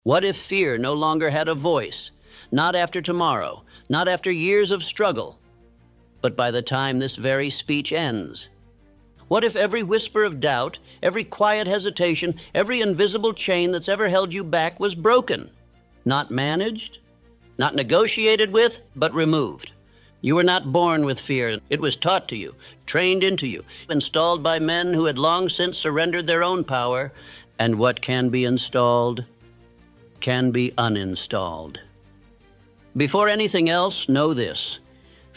What if fear no longer had a voice? Not after tomorrow, not after years of struggle, but by the time this very speech ends. What if every whisper of doubt, every quiet hesitation, every invisible chain that's ever held you back was broken? Not managed, not negotiated with, but removed. You were not born with fear. It was taught to you, trained into you, installed by men who had long since surrendered their own power, and what can be installed can be uninstalled. Before anything else, know this.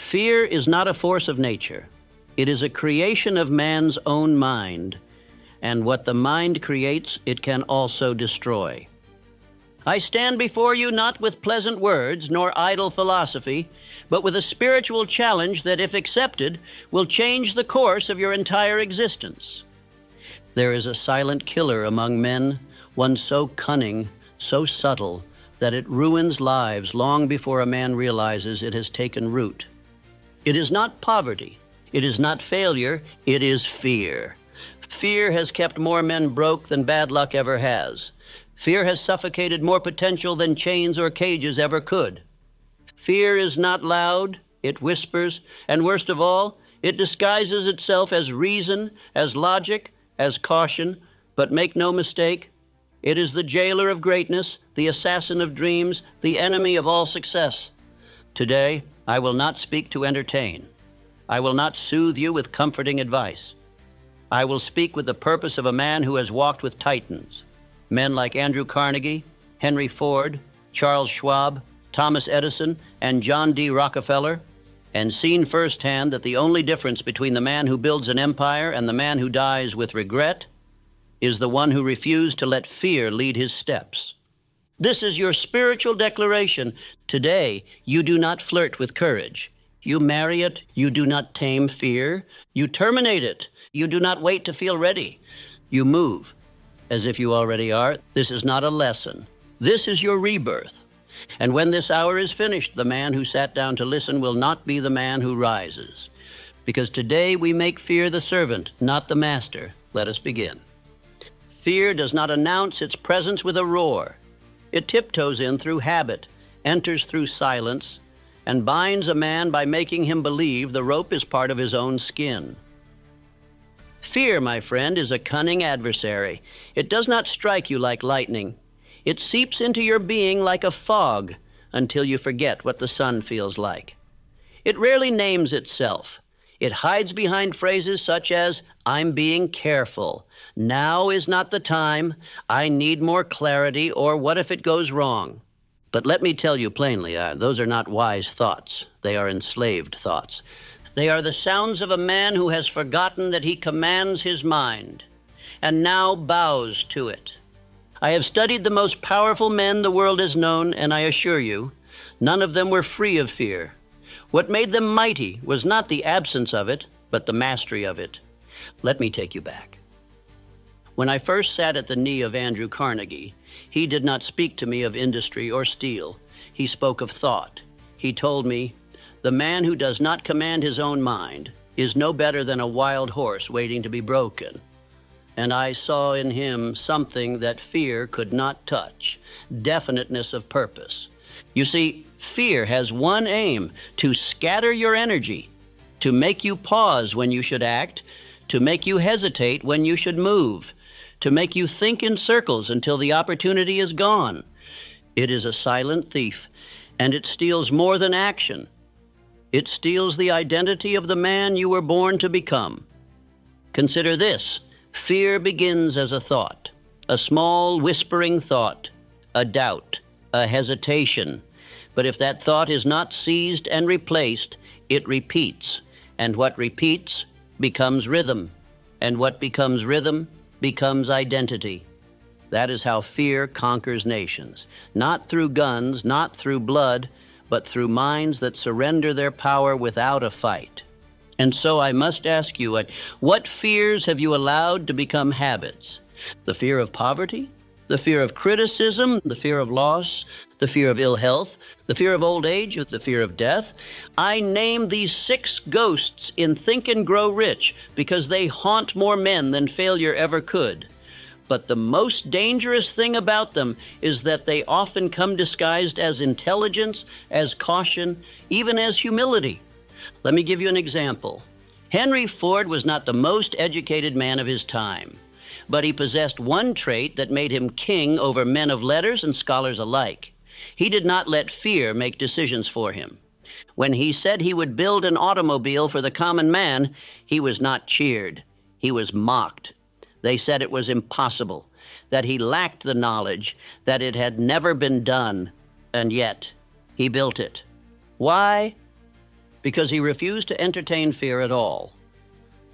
Fear is not a force of nature. It is a creation of man's own mind, and what the mind creates, it can also destroy. I stand before you not with pleasant words nor idle philosophy, but with a spiritual challenge that, if accepted, will change the course of your entire existence. There is a silent killer among men, one so cunning, so subtle, that it ruins lives long before a man realizes it has taken root. It is not poverty. It is not failure. It is fear. Fear has kept more men broke than bad luck ever has. Fear has suffocated more potential than chains or cages ever could. Fear is not loud. It whispers, and worst of all, it disguises itself as reason, as logic, as caution, but make no mistake, it is the jailer of greatness, the assassin of dreams, the enemy of all success. Today, I will not speak to entertain. I will not soothe you with comforting advice. I will speak with the purpose of a man who has walked with titans, men like Andrew Carnegie, Henry Ford, Charles Schwab, Thomas Edison, and John D. Rockefeller, and seen firsthand that the only difference between the man who builds an empire and the man who dies with regret is the one who refused to let fear lead his steps. This is your spiritual declaration. Today, you do not flirt with courage. You marry it. You do not tame fear. You terminate it. You do not wait to feel ready. You move as if you already are. This is not a lesson. This is your rebirth. And when this hour is finished, the man who sat down to listen will not be the man who rises. Because today we make fear the servant, not the master. Let us begin. Fear does not announce its presence with a roar. It tiptoes in through habit, enters through silence, and binds a man by making him believe the rope is part of his own skin. Fear, my friend, is a cunning adversary. It does not strike you like lightning. It seeps into your being like a fog until you forget what the sun feels like. It rarely names itself. It hides behind phrases such as, "I'm being careful," "Now is not the time," "I need more clarity," or "What if it goes wrong?" But let me tell you plainly, those are not wise thoughts. They are enslaved thoughts. They are the sounds of a man who has forgotten that he commands his mind and now bows to it. I have studied the most powerful men the world has known, and I assure you, none of them were free of fear. What made them mighty was not the absence of it, but the mastery of it. Let me take you back. When I first sat at the knee of Andrew Carnegie, he did not speak to me of industry or steel. He spoke of thought. He told me, "The man who does not command his own mind is no better than a wild horse waiting to be broken." And I saw in him something that fear could not touch, definiteness of purpose. You see, fear has one aim: to scatter your energy, to make you pause when you should act, to make you hesitate when you should move, to make you think in circles until the opportunity is gone. It is a silent thief, and it steals more than action. It steals the identity of the man you were born to become. Consider this. Fear begins as a thought, a small whispering thought, a doubt, a hesitation. But if that thought is not seized and replaced, it repeats, and what repeats becomes rhythm, and what becomes rhythm becomes identity. That is how fear conquers nations, not through guns, not through blood, but through minds that surrender their power without a fight. And so I must ask you, what fears have you allowed to become habits? The fear of poverty? The fear of criticism? The fear of loss? The fear of ill health? The fear of old age? The fear of death? I name these 6 ghosts in Think and Grow Rich because they haunt more men than failure ever could. But the most dangerous thing about them is that they often come disguised as intelligence, as caution, even as humility. Let me give you an example. Henry Ford was not the most educated man of his time, but he possessed one trait that made him king over men of letters and scholars alike. He did not let fear make decisions for him. When he said he would build an automobile for the common man, he was not cheered. He was mocked. They said it was impossible, that he lacked the knowledge, that it had never been done, and yet he built it. Why? Because he refused to entertain fear at all.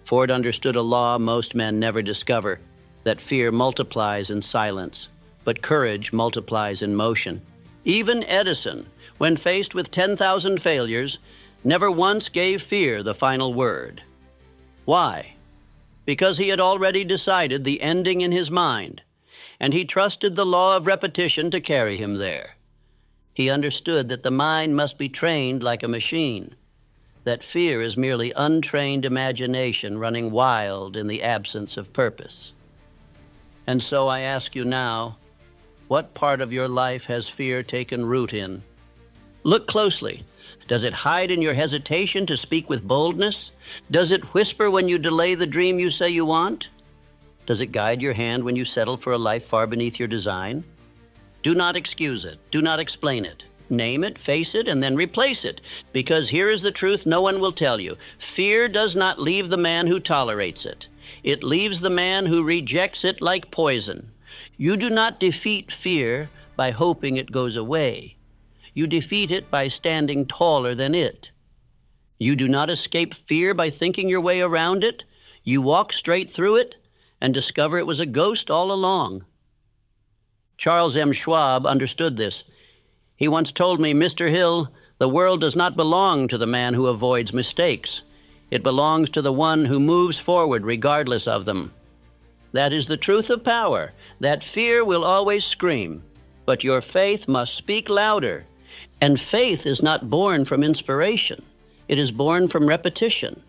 Ford understood a law most men never discover, that fear multiplies in silence, but courage multiplies in motion. Even Edison, when faced with 10,000 failures, never once gave fear the final word. Why? Because he had already decided the ending in his mind, and he trusted the law of repetition to carry him there. He understood that the mind must be trained like a machine, that fear is merely untrained imagination running wild in the absence of purpose. And so I ask you now, what part of your life has fear taken root in? Look closely. Does it hide in your hesitation to speak with boldness? Does it whisper when you delay the dream you say you want? Does it guide your hand when you settle for a life far beneath your design? Do not excuse it. Do not explain it. Name it, face it, and then replace it. Because here is the truth no one will tell you. Fear does not leave the man who tolerates it. It leaves the man who rejects it like poison. You do not defeat fear by hoping it goes away. You defeat it by standing taller than it. You do not escape fear by thinking your way around it. You walk straight through it and discover it was a ghost all along. Charles M. Schwab understood this. He once told me, "Mr. Hill, the world does not belong to the man who avoids mistakes. It belongs to the one who moves forward regardless of them." That is the truth of power, that fear will always scream, but your faith must speak louder. And faith is not born from inspiration. It is born from repetition.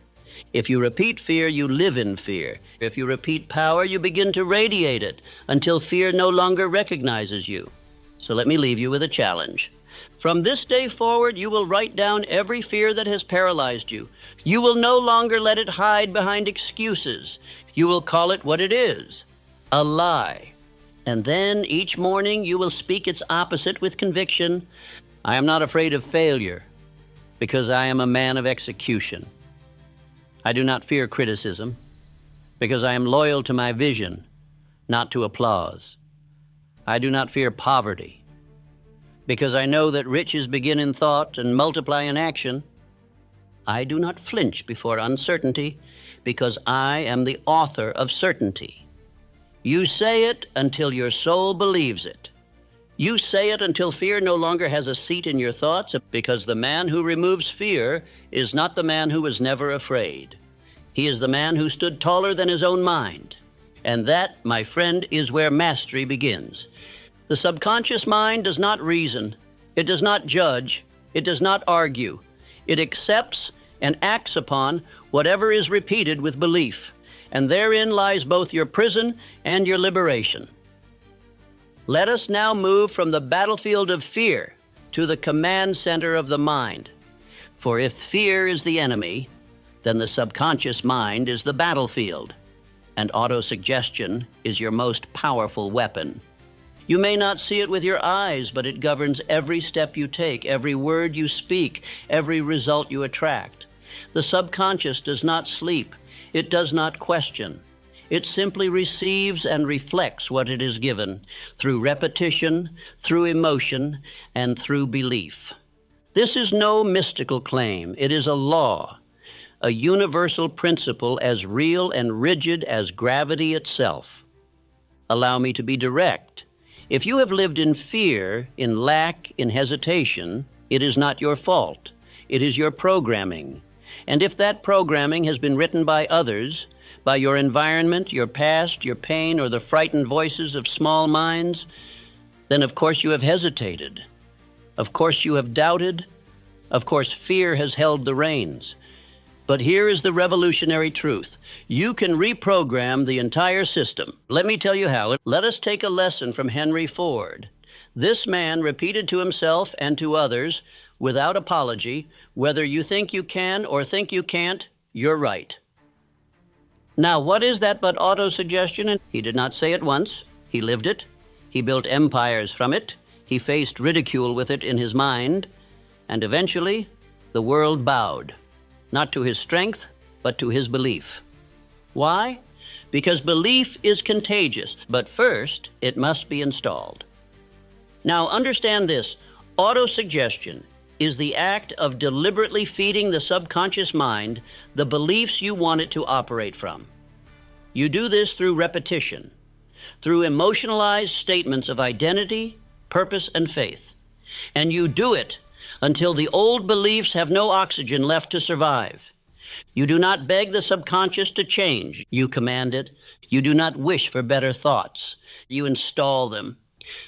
If you repeat fear, you live in fear. If you repeat power, you begin to radiate it until fear no longer recognizes you. So let me leave you with a challenge. From this day forward, you will write down every fear that has paralyzed you. You will no longer let it hide behind excuses. You will call it what it is, a lie. And then each morning you will speak its opposite with conviction. I am not afraid of failure, because I am a man of execution. I do not fear criticism, because I am loyal to my vision, not to applause. I do not fear poverty, because I know that riches begin in thought and multiply in action. I do not flinch before uncertainty, because I am the author of certainty. You say it until your soul believes it. You say it until fear no longer has a seat in your thoughts, because the man who removes fear is not the man who was never afraid. He is the man who stood taller than his own mind. And that, my friend, is where mastery begins. The subconscious mind does not reason. It does not judge. It does not argue. It accepts and acts upon whatever is repeated with belief. And therein lies both your prison and your liberation. Let us now move from the battlefield of fear to the command center of the mind. For if fear is the enemy, then the subconscious mind is the battlefield, and autosuggestion is your most powerful weapon. You may not see it with your eyes, but it governs every step you take, every word you speak, every result you attract. The subconscious does not sleep. It does not question. It simply receives and reflects what it is given through repetition, through emotion, and through belief. This is no mystical claim. It is a law, a universal principle as real and rigid as gravity itself. Allow me to be direct. If you have lived in fear, in lack, in hesitation, it is not your fault. It is your programming. And if that programming has been written by others, by your environment, your past, your pain, or the frightened voices of small minds, then of course you have hesitated. Of course you have doubted. Of course fear has held the reins. But here is the revolutionary truth. You can reprogram the entire system. Let me tell you how. Let us take a lesson from Henry Ford. This man repeated to himself and to others, without apology, whether you think you can or think you can't, you're right. Now, what is that but autosuggestion? He did not say it once. He lived it. He built empires from it. He faced ridicule with it in his mind. And eventually, the world bowed, not to his strength, but to his belief. Why? Because belief is contagious, but first, it must be installed. Now, understand this. Autosuggestion is the act of deliberately feeding the subconscious mind the beliefs you want it to operate from. You do this through repetition, through emotionalized statements of identity, purpose, and faith. And you do it until the old beliefs have no oxygen left to survive. You do not beg the subconscious to change. You command it. You do not wish for better thoughts. You install them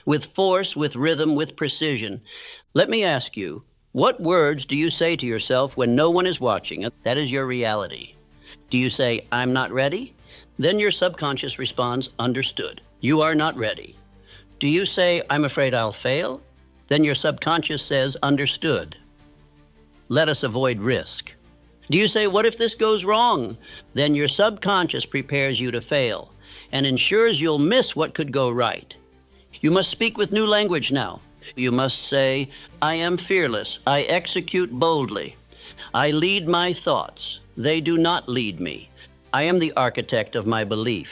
with force, with rhythm, with precision. Let me ask you, what words do you say to yourself when no one is watching? That is your reality. Do you say, I'm not ready? Then your subconscious responds, understood. You are not ready. Do you say, I'm afraid I'll fail? Then your subconscious says, understood. Let us avoid risk. Do you say, what if this goes wrong? Then your subconscious prepares you to fail and ensures you'll miss what could go right. You must speak with new language now. You must say, I am fearless. I execute boldly. I lead my thoughts. They do not lead me. I am the architect of my belief.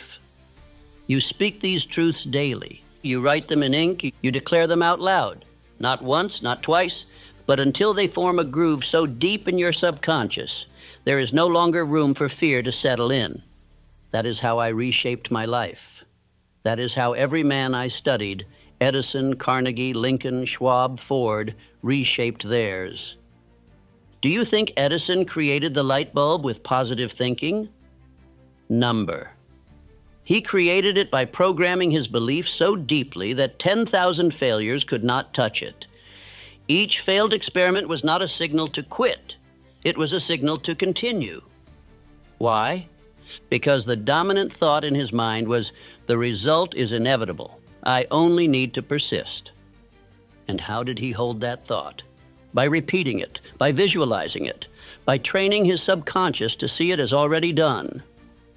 You speak these truths daily. You write them in ink. You declare them out loud. Not once, not twice, but until they form a groove so deep in your subconscious, there is no longer room for fear to settle in. That is how I reshaped my life. That is how every man I studied, Edison, Carnegie, Lincoln, Schwab, Ford, reshaped theirs. Do you think Edison created the light bulb with positive thinking? Number. He created it by programming his beliefs so deeply that 10,000 failures could not touch it. Each failed experiment was not a signal to quit. It was a signal to continue. Why? Because the dominant thought in his mind was, the result is inevitable. I only need to persist. And how did he hold that thought? By repeating it, by visualizing it, by training his subconscious to see it as already done.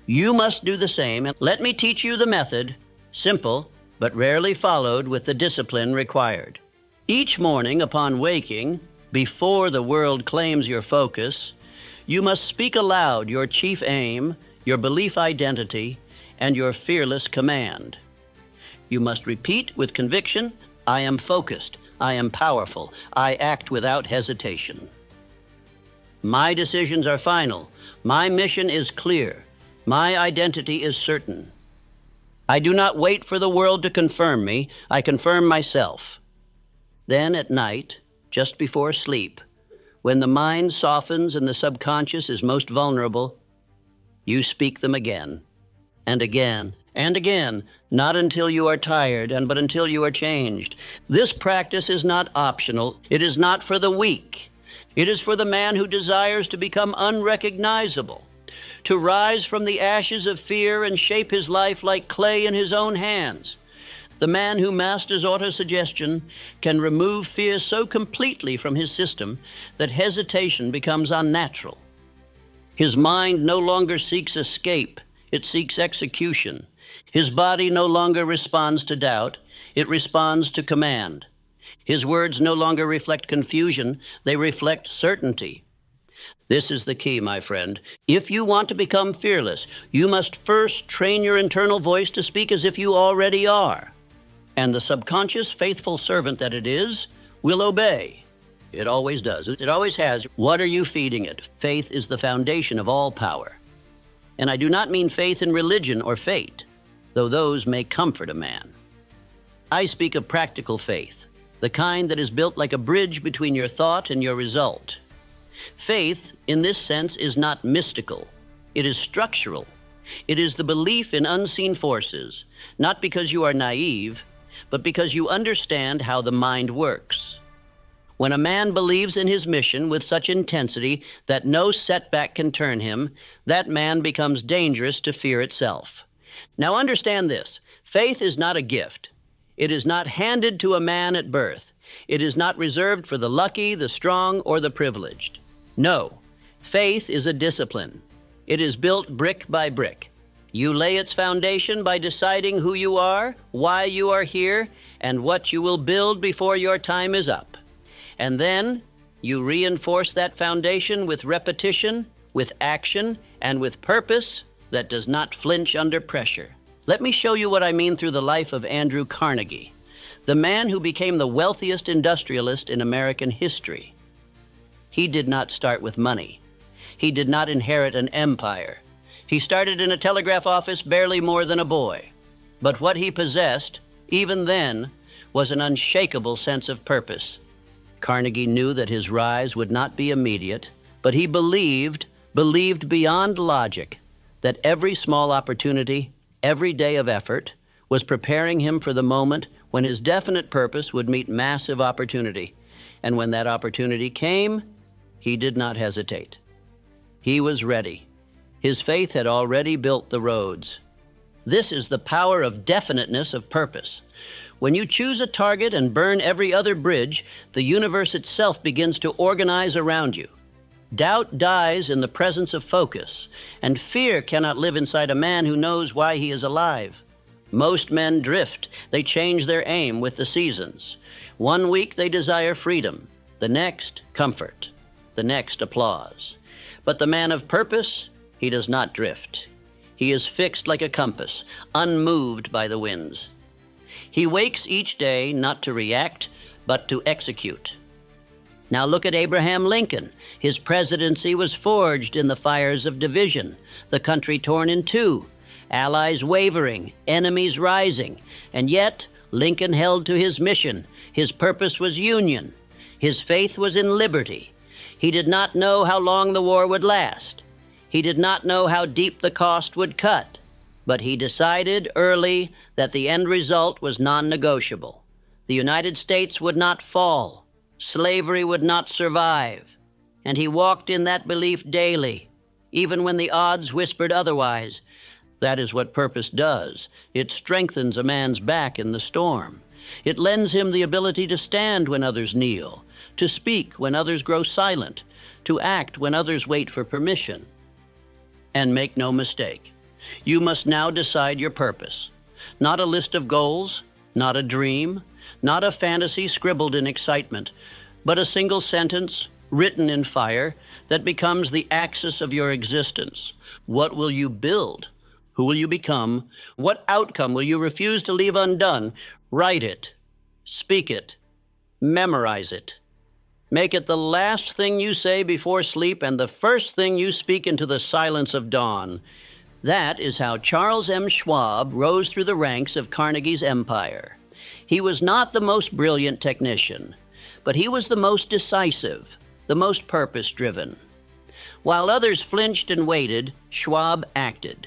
You must do the same, and let me teach you the method, simple, but rarely followed with the discipline required. Each morning upon waking, before the world claims your focus, you must speak aloud your chief aim, your belief identity, and your fearless command. You must repeat with conviction, I am focused, I am powerful, I act without hesitation. My decisions are final, my mission is clear, my identity is certain. I do not wait for the world to confirm me, I confirm myself. Then at night, just before sleep, when the mind softens and the subconscious is most vulnerable, you speak them again, and again, and again, not until you are tired, but until you are changed. This practice is not optional. It is not for the weak. It is for the man who desires to become unrecognizable, to rise from the ashes of fear and shape his life like clay in his own hands. The man who masters autosuggestion can remove fear so completely from his system that hesitation becomes unnatural. His mind no longer seeks escape, it seeks execution. His body no longer responds to doubt, it responds to command. His words no longer reflect confusion, they reflect certainty. This is the key, my friend. If you want to become fearless, you must first train your internal voice to speak as if you already are. And the subconscious, faithful servant that it is, will obey. It always does. It always has. What are you feeding it? Faith is the foundation of all power. And I do not mean faith in religion or fate, though those may comfort a man. I speak of practical faith, the kind that is built like a bridge between your thought and your result. Faith, in this sense, is not mystical. It is structural. It is the belief in unseen forces, not because you are naive, but because you understand how the mind works. When a man believes in his mission with such intensity that no setback can turn him, that man becomes dangerous to fear itself. Now understand this. Faith is not a gift. It is not handed to a man at birth. It is not reserved for the lucky, the strong, or the privileged. No, faith is a discipline. It is built brick by brick. You lay its foundation by deciding who you are, why you are here, and what you will build before your time is up. And then you reinforce that foundation with repetition, with action, and with purpose that does not flinch under pressure. Let me show you what I mean through the life of Andrew Carnegie, the man who became the wealthiest industrialist in American history. He did not start with money. He did not inherit an empire. He started in a telegraph office barely more than a boy. But what he possessed, even then, was an unshakable sense of purpose. Carnegie knew that his rise would not be immediate, but he believed beyond logic, that every small opportunity, every day of effort, was preparing him for the moment when his definite purpose would meet massive opportunity. And when that opportunity came, he did not hesitate. He was ready. His faith had already built the roads. This is the power of definiteness of purpose. When you choose a target and burn every other bridge, the universe itself begins to organize around you. Doubt dies in the presence of focus, and fear cannot live inside a man who knows why he is alive. Most men drift. They change their aim with the seasons. One week they desire freedom, the next comfort, the next applause. But the man of purpose, he does not drift. He is fixed like a compass, unmoved by the winds. He wakes each day not to react, but to execute. Now look at Abraham Lincoln. His presidency was forged in the fires of division, the country torn in two, allies wavering, enemies rising, and yet Lincoln held to his mission. His purpose was union. His faith was in liberty. He did not know how long the war would last. He did not know how deep the cost would cut, but he decided early that the end result was non-negotiable. The United States would not fall. Slavery would not survive. And he walked in that belief daily, even when the odds whispered otherwise. That is what purpose does. It strengthens a man's back in the storm. It lends him the ability to stand when others kneel, to speak when others grow silent, to act when others wait for permission. And make no mistake, you must now decide your purpose. Not a list of goals, not a dream, not a fantasy scribbled in excitement, but a single sentence written in fire that becomes the axis of your existence. What will you build? Who will you become? What outcome will you refuse to leave undone? Write it, speak it, memorize it. Make it the last thing you say before sleep and the first thing you speak into the silence of dawn. That is how Charles M. Schwab rose through the ranks of Carnegie's empire. He was not the most brilliant technician, but he was the most decisive, the most purpose-driven. While others flinched and waited, Schwab acted.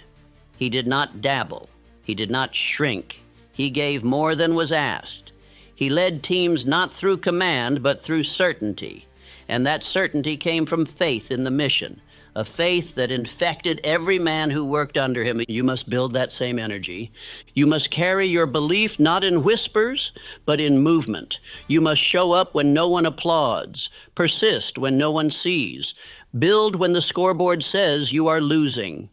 He did not dabble. He did not shrink. He gave more than was asked. He led teams not through command, but through certainty. And that certainty came from faith in the mission, a faith that infected every man who worked under him. You must build that same energy. You must carry your belief not in whispers, but in movement. You must show up when no one applauds, persist when no one sees, build when the scoreboard says you are losing.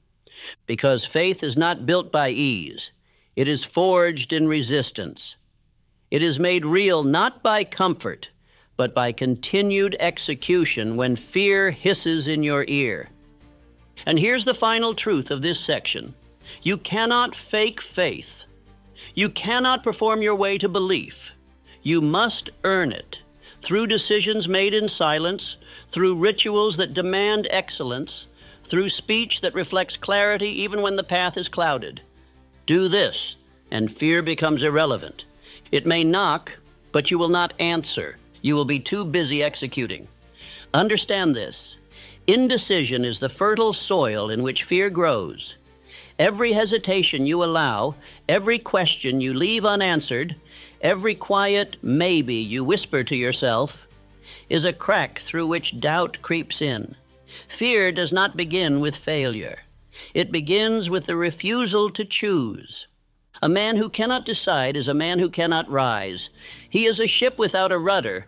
Because faith is not built by ease. It is forged in resistance. It is made real not by comfort, but by continued execution when fear hisses in your ear. And here's the final truth of this section. You cannot fake faith. You cannot perform your way to belief. You must earn it through decisions made in silence, through rituals that demand excellence, through speech that reflects clarity even when the path is clouded. Do this, and fear becomes irrelevant. It may knock, but you will not answer. You will be too busy executing. Understand this. Indecision is the fertile soil in which fear grows. Every hesitation you allow, every question you leave unanswered, every quiet maybe you whisper to yourself is a crack through which doubt creeps in. Fear does not begin with failure. It begins with the refusal to choose. A man who cannot decide is a man who cannot rise. He is a ship without a rudder,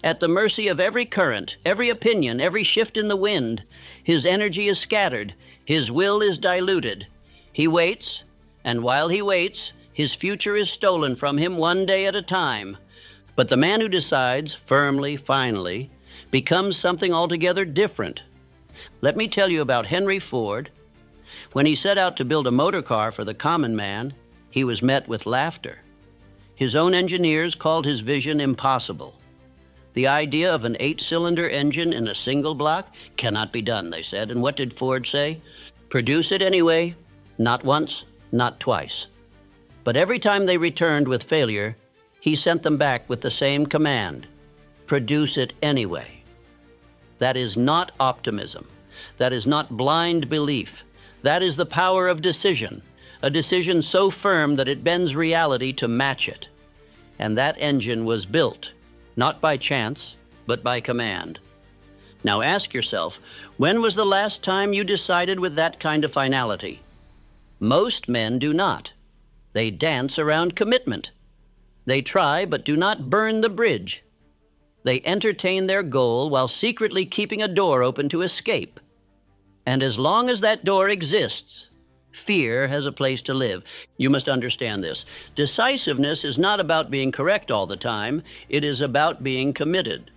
at the mercy of every current, every opinion, every shift in the wind. His energy is scattered. His will is diluted. He waits, and while he waits, his future is stolen from him one day at a time. But the man who decides, firmly, finally, becomes something altogether different. Let me tell you about Henry Ford. When he set out to build a motor car for the common man, he was met with laughter. His own engineers called his vision impossible. The idea of an 8-cylinder engine in a single block cannot be done, they said. And what did Ford say? Produce it anyway, not once, not twice. But every time they returned with failure, he sent them back with the same command: produce it anyway. That is not optimism. That is not blind belief. That is the power of decision, a decision so firm that it bends reality to match it. And that engine was built, not by chance, but by command. Now ask yourself, when was the last time you decided with that kind of finality? Most men do not. They dance around commitment. They try but do not burn the bridge. They entertain their goal while secretly keeping a door open to escape. And as long as that door exists, fear has a place to live. You must understand this. Decisiveness is not about being correct all the time. It is about being committed.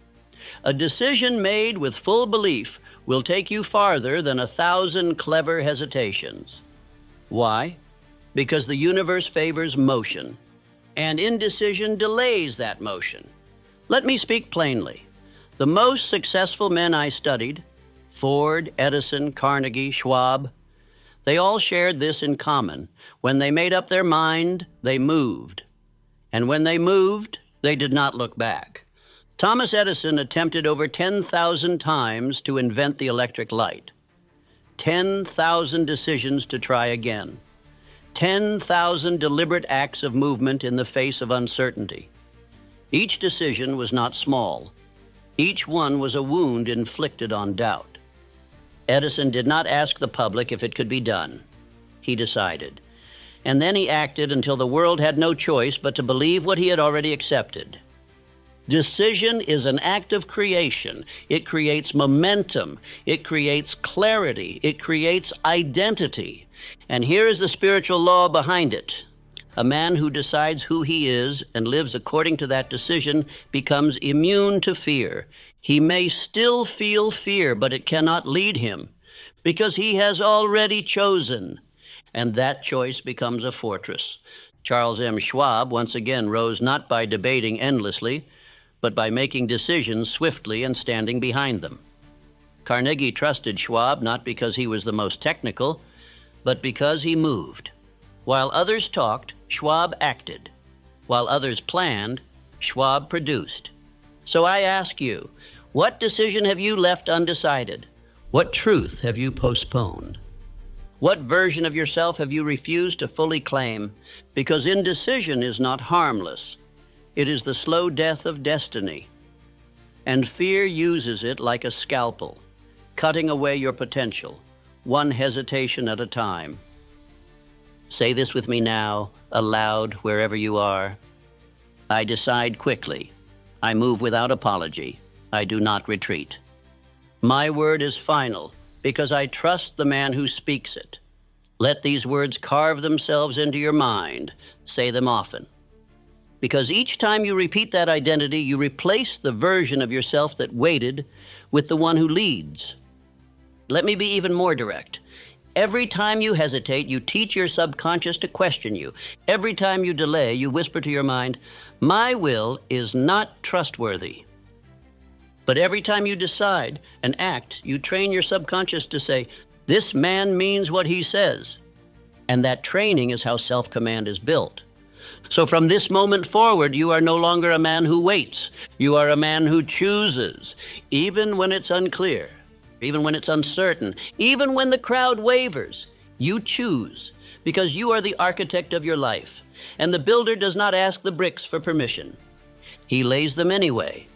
A decision made with full belief will take you farther than 1,000 clever hesitations. Why? Because the universe favors motion, and indecision delays that motion. Let me speak plainly. The most successful men I studied, Ford, Edison, Carnegie, Schwab, they all shared this in common. When they made up their mind, they moved. And when they moved, they did not look back. Thomas Edison attempted over 10,000 times to invent the electric light. 10,000 decisions to try again. 10,000 deliberate acts of movement in the face of uncertainty. Each decision was not small. Each one was a wound inflicted on doubt. Edison did not ask the public if it could be done. He decided. And then he acted until the world had no choice but to believe what he had already accepted. Decision is an act of creation. It creates momentum. It creates clarity. It creates identity. And here is the spiritual law behind it. A man who decides who he is and lives according to that decision becomes immune to fear. He may still feel fear, but it cannot lead him because he has already chosen. And that choice becomes a fortress. Charles M. Schwab once again rose not by debating endlessly, but by making decisions swiftly and standing behind them. Carnegie trusted Schwab not because he was the most technical, but because he moved. While others talked, Schwab acted. While others planned, Schwab produced. So I ask you, what decision have you left undecided? What truth have you postponed? What version of yourself have you refused to fully claim? Because indecision is not harmless. It is the slow death of destiny. And fear uses it like a scalpel, cutting away your potential, one hesitation at a time. Say this with me now, aloud, wherever you are. I decide quickly. I move without apology. I do not retreat. My word is final because I trust the man who speaks it. Let these words carve themselves into your mind. Say them often. Because each time you repeat that identity, you replace the version of yourself that waited with the one who leads. Let me be even more direct. Every time you hesitate, you teach your subconscious to question you. Every time you delay, you whisper to your mind, my will is not trustworthy. But every time you decide and act, you train your subconscious to say, this man means what he says. And that training is how self-command is built. So from this moment forward, you are no longer a man who waits. You are a man who chooses, even when it's unclear, even when it's uncertain, even when the crowd wavers. You choose, because you are the architect of your life. And the builder does not ask the bricks for permission. He lays them anyway,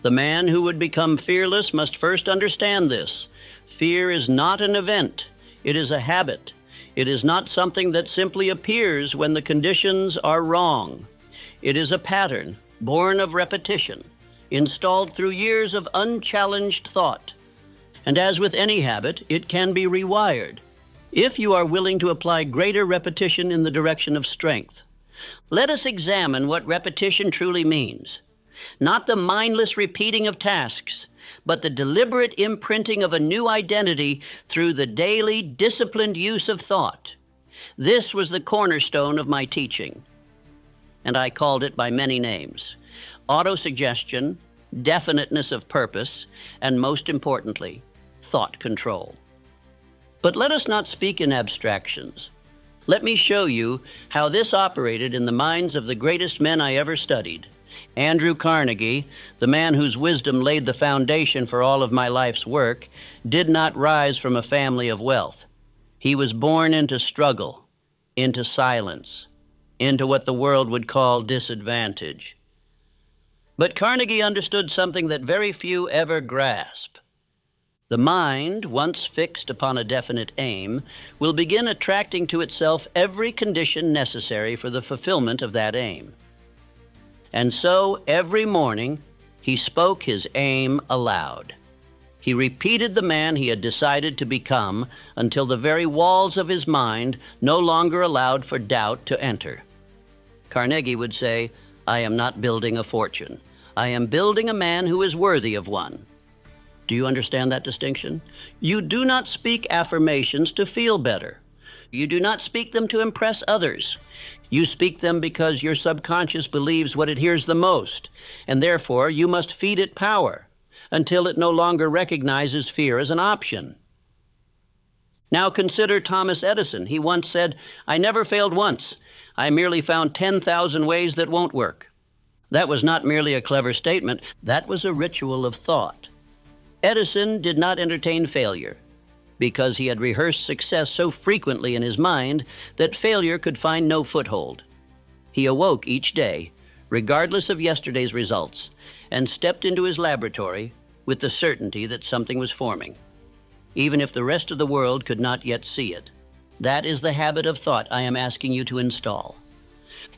The man who would become fearless must first understand this. Fear is not an event. It is a habit. It is not something that simply appears when the conditions are wrong. It is a pattern, born of repetition, installed through years of unchallenged thought. And as with any habit, it can be rewired, if you are willing to apply greater repetition in the direction of strength. Let us examine what repetition truly means. Not the mindless repeating of tasks, but the deliberate imprinting of a new identity through the daily, disciplined use of thought. This was the cornerstone of my teaching, and I called it by many names: autosuggestion, definiteness of purpose, and most importantly, thought control. But let us not speak in abstractions. Let me show you how this operated in the minds of the greatest men I ever studied. Andrew Carnegie, the man whose wisdom laid the foundation for all of my life's work, did not rise from a family of wealth. He was born into struggle, into silence, into what the world would call disadvantage. But Carnegie understood something that very few ever grasp. The mind, once fixed upon a definite aim, will begin attracting to itself every condition necessary for the fulfillment of that aim. And so, every morning, he spoke his aim aloud. He repeated the man he had decided to become until the very walls of his mind no longer allowed for doubt to enter. Carnegie would say, "I am not building a fortune. I am building a man who is worthy of one." Do you understand that distinction? You do not speak affirmations to feel better. You do not speak them to impress others. You speak them because your subconscious believes what it hears the most, and therefore you must feed it power until it no longer recognizes fear as an option. Now consider Thomas Edison. He once said, "I never failed once. I merely found 10,000 ways that won't work." That was not merely a clever statement. That was a ritual of thought. Edison did not entertain failure because he had rehearsed success so frequently in his mind that failure could find no foothold. He awoke each day, regardless of yesterday's results, and stepped into his laboratory with the certainty that something was forming, even if the rest of the world could not yet see it. That is the habit of thought I am asking you to install.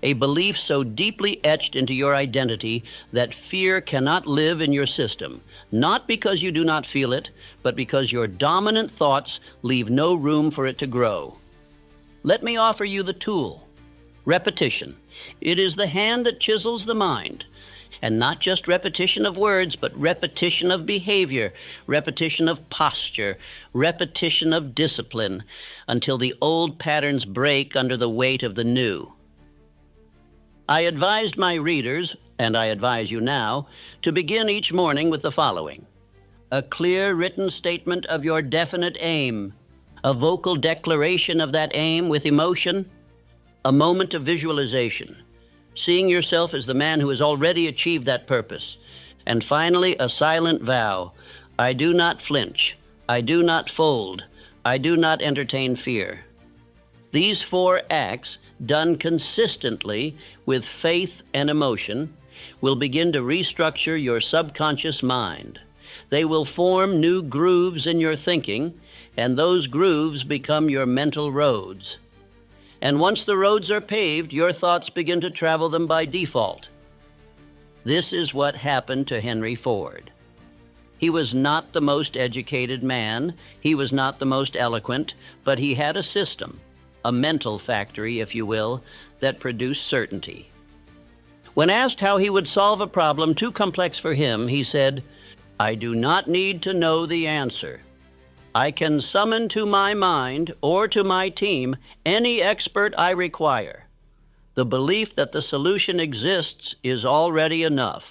A belief so deeply etched into your identity that fear cannot live in your system, not because you do not feel it, but because your dominant thoughts leave no room for it to grow. Let me offer you the tool: repetition. It is the hand that chisels the mind, and not just repetition of words, but repetition of behavior, repetition of posture, repetition of discipline, until the old patterns break under the weight of the new. I advised my readers, and I advise you now, to begin each morning with the following: a clear written statement of your definite aim, a vocal declaration of that aim with emotion, a moment of visualization, seeing yourself as the man who has already achieved that purpose, and finally a silent vow: I do not flinch, I do not fold, I do not entertain fear. These 4 acts, done consistently with faith and emotion, will begin to restructure your subconscious mind. They will form new grooves in your thinking, and those grooves become your mental roads. And once the roads are paved, your thoughts begin to travel them by default. This is what happened to Henry Ford. He was not the most educated man, he was not the most eloquent, but he had a system, a mental factory, if you will, that produced certainty. When asked how he would solve a problem too complex for him, he said, "I do not need to know the answer. I can summon to my mind or to my team any expert I require. The belief that the solution exists is already enough."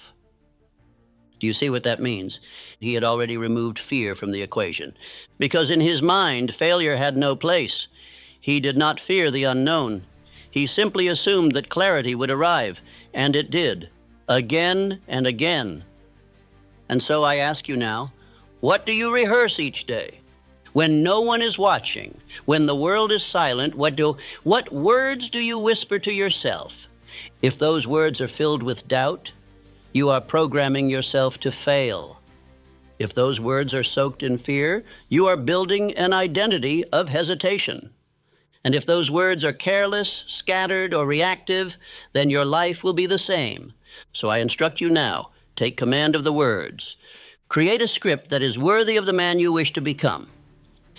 Do you see what that means? He had already removed fear from the equation, because in his mind, failure had no place. He did not fear the unknown. He simply assumed that clarity would arrive, and it did, again and again. And so I ask you now, what do you rehearse each day? When no one is watching, when the world is silent, what words do you whisper to yourself? If those words are filled with doubt, You are programming yourself to fail. If those words are soaked in fear, you are building an identity of hesitation. And if those words are careless, scattered, or reactive, then your life will be the same. So I instruct you now, take command of the words. Create a script that is worthy of the man you wish to become.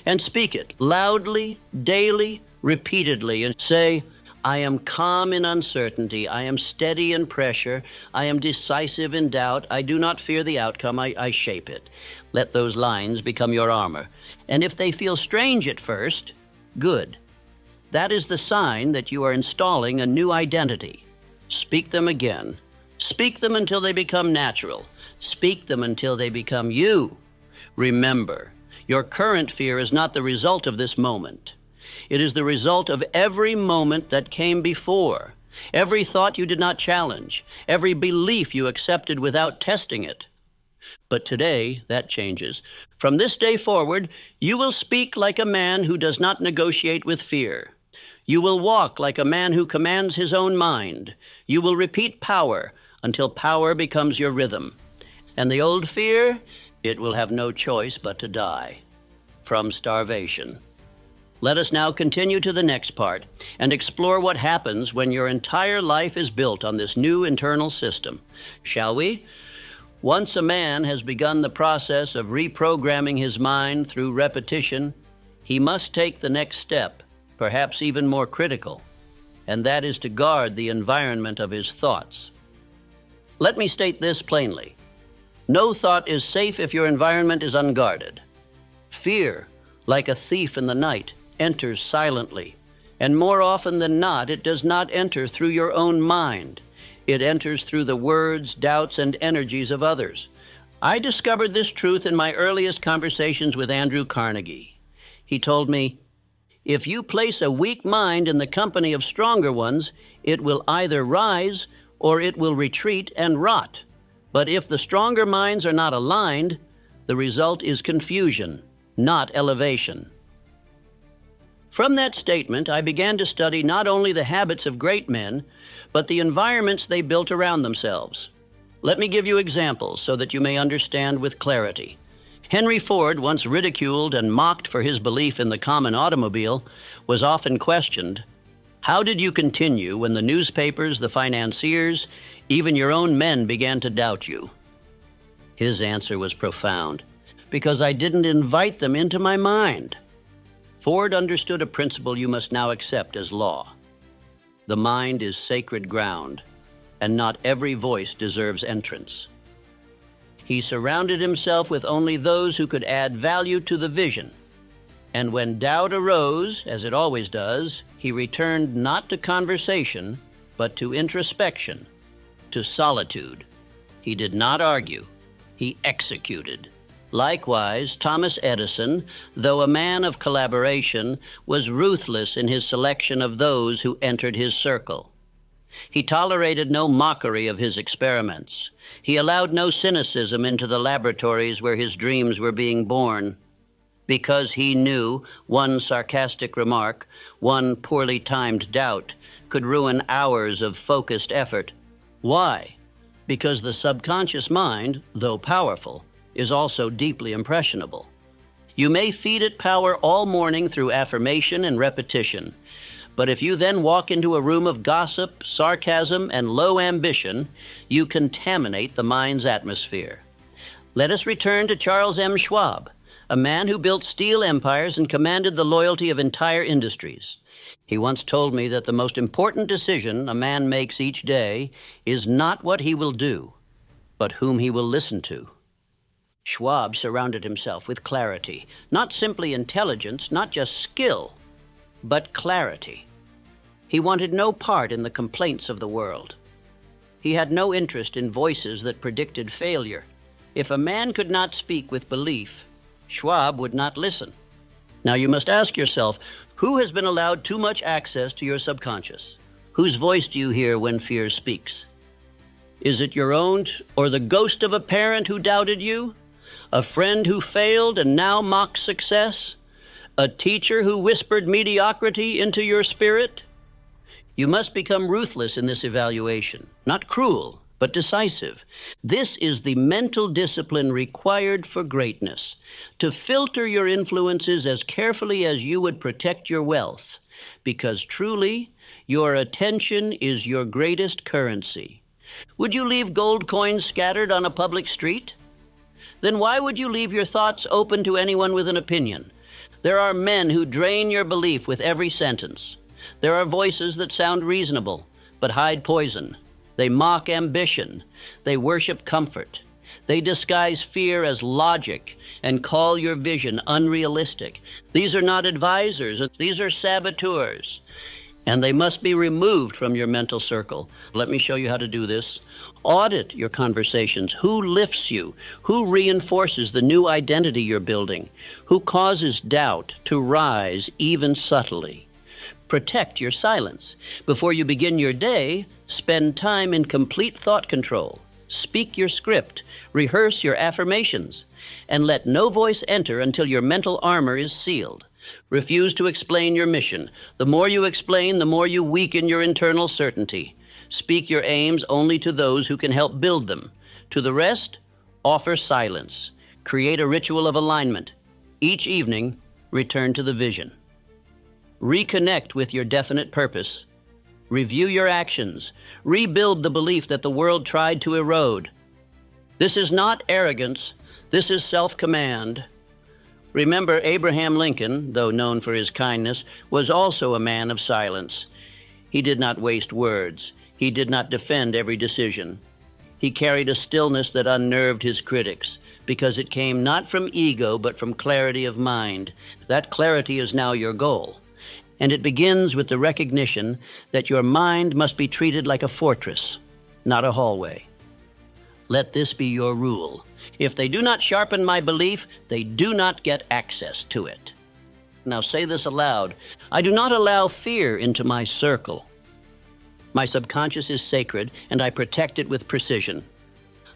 And speak it loudly, daily, repeatedly, and say, I am calm in uncertainty. I am steady in pressure. I am decisive in doubt. I do not fear the outcome. I shape it. Let those lines become your armor. And if they feel strange at first, good. That is the sign that you are installing a new identity. Speak them again. Speak them until they become natural. Speak them until they become you. Remember, your current fear is not the result of this moment. It is the result of every moment that came before, every thought you did not challenge, every belief you accepted without testing it. But today, that changes. From this day forward, you will speak like a man who does not negotiate with fear. You will walk like a man who commands his own mind. You will repeat power until power becomes your rhythm. And the old fear, it will have no choice but to die from starvation. Let us now continue to the next part and explore what happens when your entire life is built on this new internal system. Shall we? Once a man has begun the process of reprogramming his mind through repetition, he must take the next step, perhaps even more critical, and that is to guard the environment of his thoughts. Let me state this plainly. No thought is safe if your environment is unguarded. Fear, like a thief in the night, enters silently, and more often than not, it does not enter through your own mind. It enters through the words, doubts, and energies of others. I discovered this truth in my earliest conversations with Andrew Carnegie. He told me, if you place a weak mind in the company of stronger ones, it will either rise or it will retreat and rot. But if the stronger minds are not aligned, the result is confusion, not elevation. From that statement, I began to study not only the habits of great men, but the environments they built around themselves. Let me give you examples so that you may understand with clarity. Henry Ford, once ridiculed and mocked for his belief in the common automobile, was often questioned, how did you continue when the newspapers, the financiers, even your own men began to doubt you? His answer was profound, because I didn't invite them into my mind. Ford understood a principle you must now accept as law. The mind is sacred ground, and not every voice deserves entrance. He surrounded himself with only those who could add value to the vision. And when doubt arose, as it always does, he returned not to conversation, but to introspection, to solitude. He did not argue. He executed. Likewise, Thomas Edison, though a man of collaboration, was ruthless in his selection of those who entered his circle. He tolerated no mockery of his experiments. He allowed no cynicism into the laboratories where his dreams were being born. Because he knew one sarcastic remark, one poorly timed doubt, could ruin hours of focused effort. Why? Because the subconscious mind, though powerful, is also deeply impressionable. You may feed it power all morning through affirmation and repetition, but if you then walk into a room of gossip, sarcasm, and low ambition, you contaminate the mind's atmosphere. Let us return to Charles M. Schwab, a man who built steel empires and commanded the loyalty of entire industries. He once told me that the most important decision a man makes each day is not what he will do, but whom he will listen to. Schwab surrounded himself with clarity, not simply intelligence, not just skill, but clarity. He wanted no part in the complaints of the world. He had no interest in voices that predicted failure. If a man could not speak with belief, Schwab would not listen. Now you must ask yourself, who has been allowed too much access to your subconscious? Whose voice do you hear when fear speaks? Is it your own or the ghost of a parent who doubted you? A friend who failed and now mocks success? A teacher who whispered mediocrity into your spirit? You must become ruthless in this evaluation, not cruel, but decisive. This is the mental discipline required for greatness, to filter your influences as carefully as you would protect your wealth, because truly, your attention is your greatest currency. Would you leave gold coins scattered on a public street? Then why would you leave your thoughts open to anyone with an opinion? There are men who drain your belief with every sentence. There are voices that sound reasonable, but hide poison. They mock ambition. They worship comfort. They disguise fear as logic and call your vision unrealistic. These are not advisors. These are saboteurs. And they must be removed from your mental circle. Let me show you how to do this. Audit your conversations. Who lifts you? Who reinforces the new identity you're building? Who causes doubt to rise even subtly? Protect your silence. Before you begin your day, spend time in complete thought control. Speak your script. Rehearse your affirmations. And let no voice enter until your mental armor is sealed. Refuse to explain your mission. The more you explain, the more you weaken your internal certainty. Speak your aims only to those who can help build them. To the rest, offer silence. Create a ritual of alignment. Each evening, return to the vision. Reconnect with your definite purpose. Review your actions. Rebuild the belief that the world tried to erode. This is not arrogance. This is self-command. Remember, Abraham Lincoln, though known for his kindness, was also a man of silence. He did not waste words. He did not defend every decision. He carried a stillness that unnerved his critics, because it came not from ego, but from clarity of mind. That clarity is now your goal. And it begins with the recognition that your mind must be treated like a fortress, not a hallway. Let this be your rule. If they do not sharpen my belief, they do not get access to it. Now say this aloud. I do not allow fear into my circle. My subconscious is sacred, and I protect it with precision.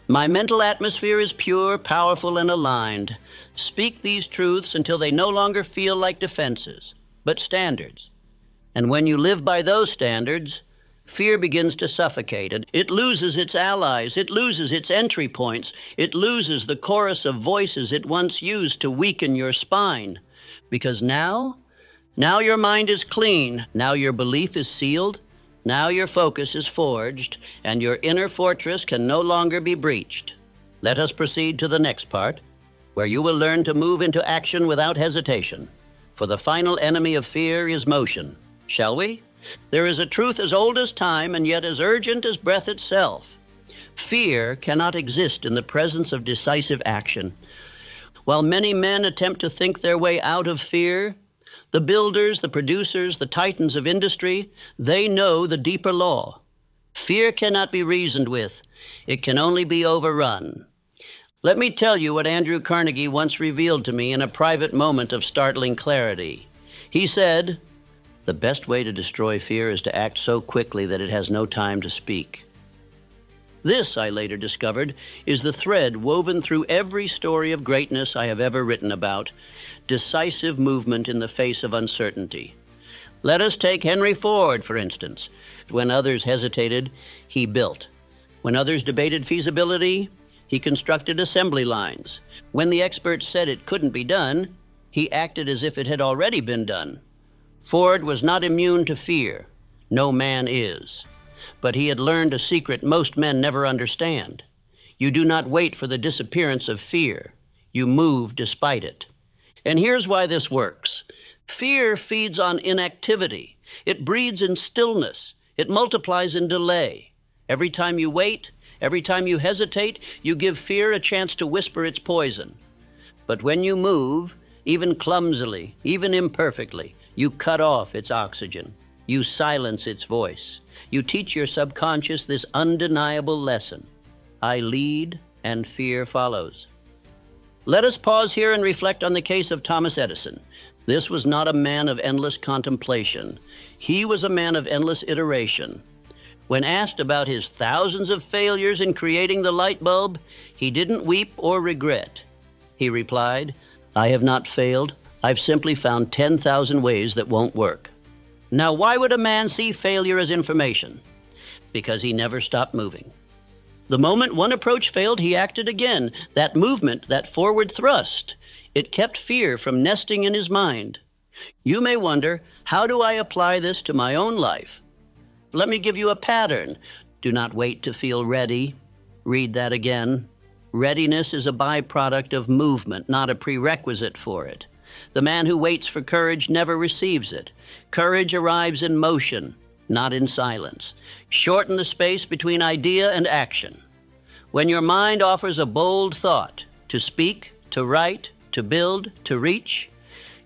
My mental atmosphere is pure, powerful, and aligned. Speak these truths until they no longer feel like defenses, but standards. And when you live by those standards, fear begins to suffocate, and it loses its allies, it loses its entry points, it loses the chorus of voices it once used to weaken your spine. Because now your mind is clean, now your belief is sealed, now your focus is forged, and your inner fortress can no longer be breached. Let us proceed to the next part, where you will learn to move into action without hesitation. For the final enemy of fear is motion. Shall we? There is a truth as old as time and yet as urgent as breath itself. Fear cannot exist in the presence of decisive action. While many men attempt to think their way out of fear, the builders, the producers, the titans of industry, they know the deeper law. Fear cannot be reasoned with. It can only be overrun. Let me tell you what Andrew Carnegie once revealed to me in a private moment of startling clarity. He said, "The best way to destroy fear is to act so quickly that it has no time to speak." This, I later discovered, is the thread woven through every story of greatness I have ever written about: decisive movement in the face of uncertainty. Let us take Henry Ford, for instance. When others hesitated, he built. When others debated feasibility, he constructed assembly lines. When the experts said it couldn't be done, he acted as if it had already been done. Ford was not immune to fear. No man is. But he had learned a secret most men never understand. You do not wait for the disappearance of fear. You move despite it. And here's why this works. Fear feeds on inactivity. It breeds in stillness. It multiplies in delay. Every time you wait, every time you hesitate, you give fear a chance to whisper its poison. But when you move, even clumsily, even imperfectly, you cut off its oxygen. You silence its voice. You teach your subconscious this undeniable lesson. I lead, and fear follows. Let us pause here and reflect on the case of Thomas Edison. This was not a man of endless contemplation. He was a man of endless iteration. When asked about his thousands of failures in creating the light bulb, he didn't weep or regret. He replied, "I have not failed. I've simply found 10,000 ways that won't work." Now, why would a man see failure as information? Because he never stopped moving. The moment one approach failed, he acted again. That movement, that forward thrust, it kept fear from nesting in his mind. You may wonder, how do I apply this to my own life? Let me give you a pattern. Do not wait to feel ready. Read that again. Readiness is a byproduct of movement, not a prerequisite for it. The man who waits for courage never receives it. Courage arrives in motion, not in silence. Shorten the space between idea and action. When your mind offers a bold thought, to speak, to write, to build, to reach,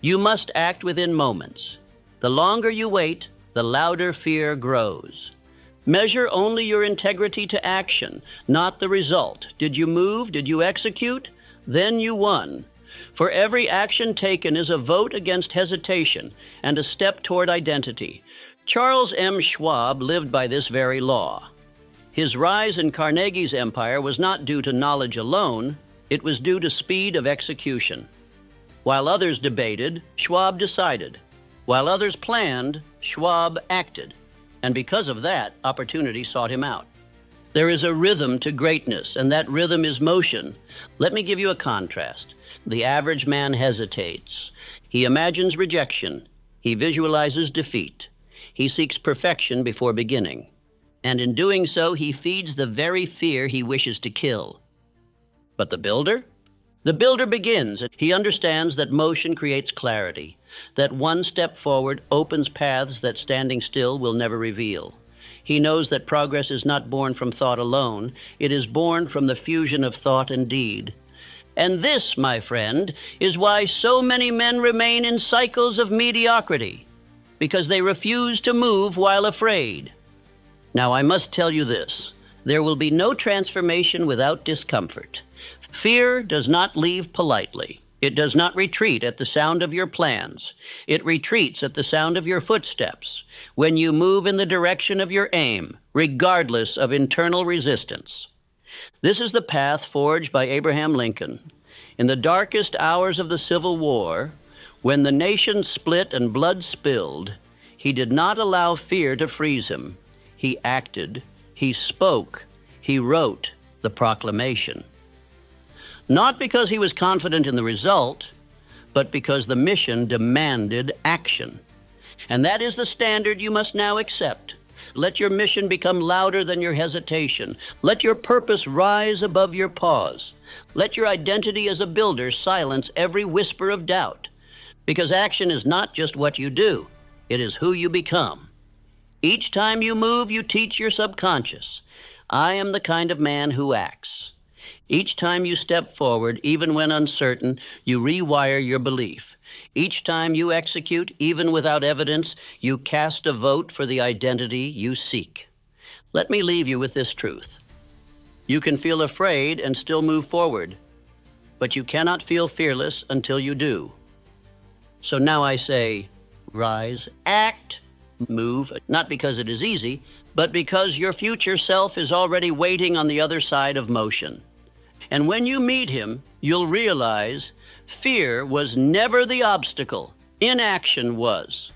you must act within moments. The longer you wait, the louder fear grows. Measure only your integrity to action, not the result. Did you move? Did you execute? Then you won. For every action taken is a vote against hesitation and a step toward identity. Charles M. Schwab lived by this very law. His rise in Carnegie's empire was not due to knowledge alone, it was due to speed of execution. While others debated, Schwab decided. While others planned, Schwab acted. And because of that, opportunity sought him out. There is a rhythm to greatness, and that rhythm is motion. Let me give you a contrast. The average man hesitates. He imagines rejection. He visualizes defeat. He seeks perfection before beginning. And in doing so, he feeds the very fear he wishes to kill. But the builder? The builder begins. He understands that motion creates clarity, that one step forward opens paths that standing still will never reveal. He knows that progress is not born from thought alone. It is born from the fusion of thought and deed. And this, my friend, is why so many men remain in cycles of mediocrity, because they refuse to move while afraid. Now, I must tell you this. There will be no transformation without discomfort. Fear does not leave politely. It does not retreat at the sound of your plans. It retreats at the sound of your footsteps, when you move in the direction of your aim, regardless of internal resistance. This is the path forged by Abraham Lincoln. In the darkest hours of the Civil War, when the nation split and blood spilled, he did not allow fear to freeze him. He acted, he spoke, he wrote the proclamation. Not because he was confident in the result, but because the mission demanded action. And that is the standard you must now accept. Let your mission become louder than your hesitation. Let your purpose rise above your pause. Let your identity as a builder silence every whisper of doubt. Because action is not just what you do, it is who you become. Each time you move, you teach your subconscious, I am the kind of man who acts. Each time you step forward, even when uncertain, you rewire your belief. Each time you execute, even without evidence, you cast a vote for the identity you seek. Let me leave you with this truth. You can feel afraid and still move forward, but you cannot feel fearless until you do. So now I say, rise, act, move, not because it is easy, but because your future self is already waiting on the other side of motion. And when you meet him, you'll realize fear was never the obstacle. Inaction was.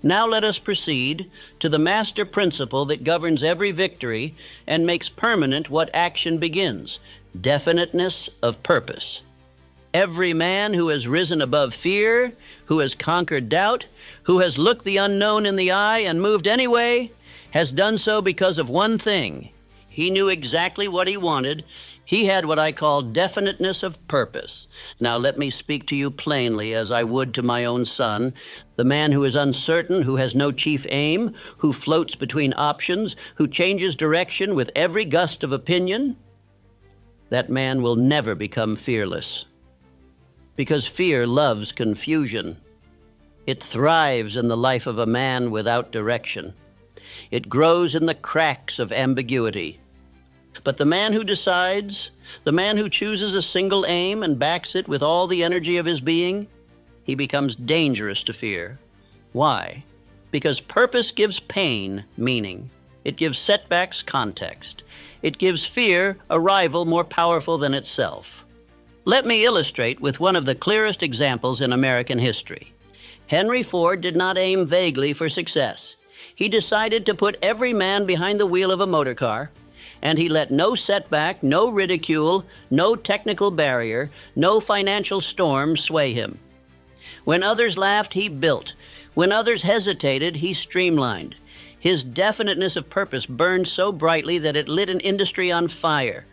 Now let us proceed to the master principle that governs every victory and makes permanent what action begins: definiteness of purpose. Every man who has risen above fear, who has conquered doubt, who has looked the unknown in the eye and moved anyway, has done so because of one thing. He knew exactly what he wanted. He had what I call definiteness of purpose. Now let me speak to you plainly as I would to my own son. The man who is uncertain, who has no chief aim, who floats between options, who changes direction with every gust of opinion, that man will never become fearless. Because fear loves confusion. It thrives in the life of a man without direction. It grows in the cracks of ambiguity. But the man who decides, the man who chooses a single aim and backs it with all the energy of his being, he becomes dangerous to fear. Why? Because purpose gives pain meaning. It gives setbacks context. It gives fear a rival more powerful than itself. Let me illustrate with one of the clearest examples in American history. Henry Ford did not aim vaguely for success. He decided to put every man behind the wheel of a motor car and he let no setback, no ridicule, no technical barrier, no financial storm sway him. When others laughed, he built. When others hesitated, he streamlined. His definiteness of purpose burned so brightly that it lit an industry on fire.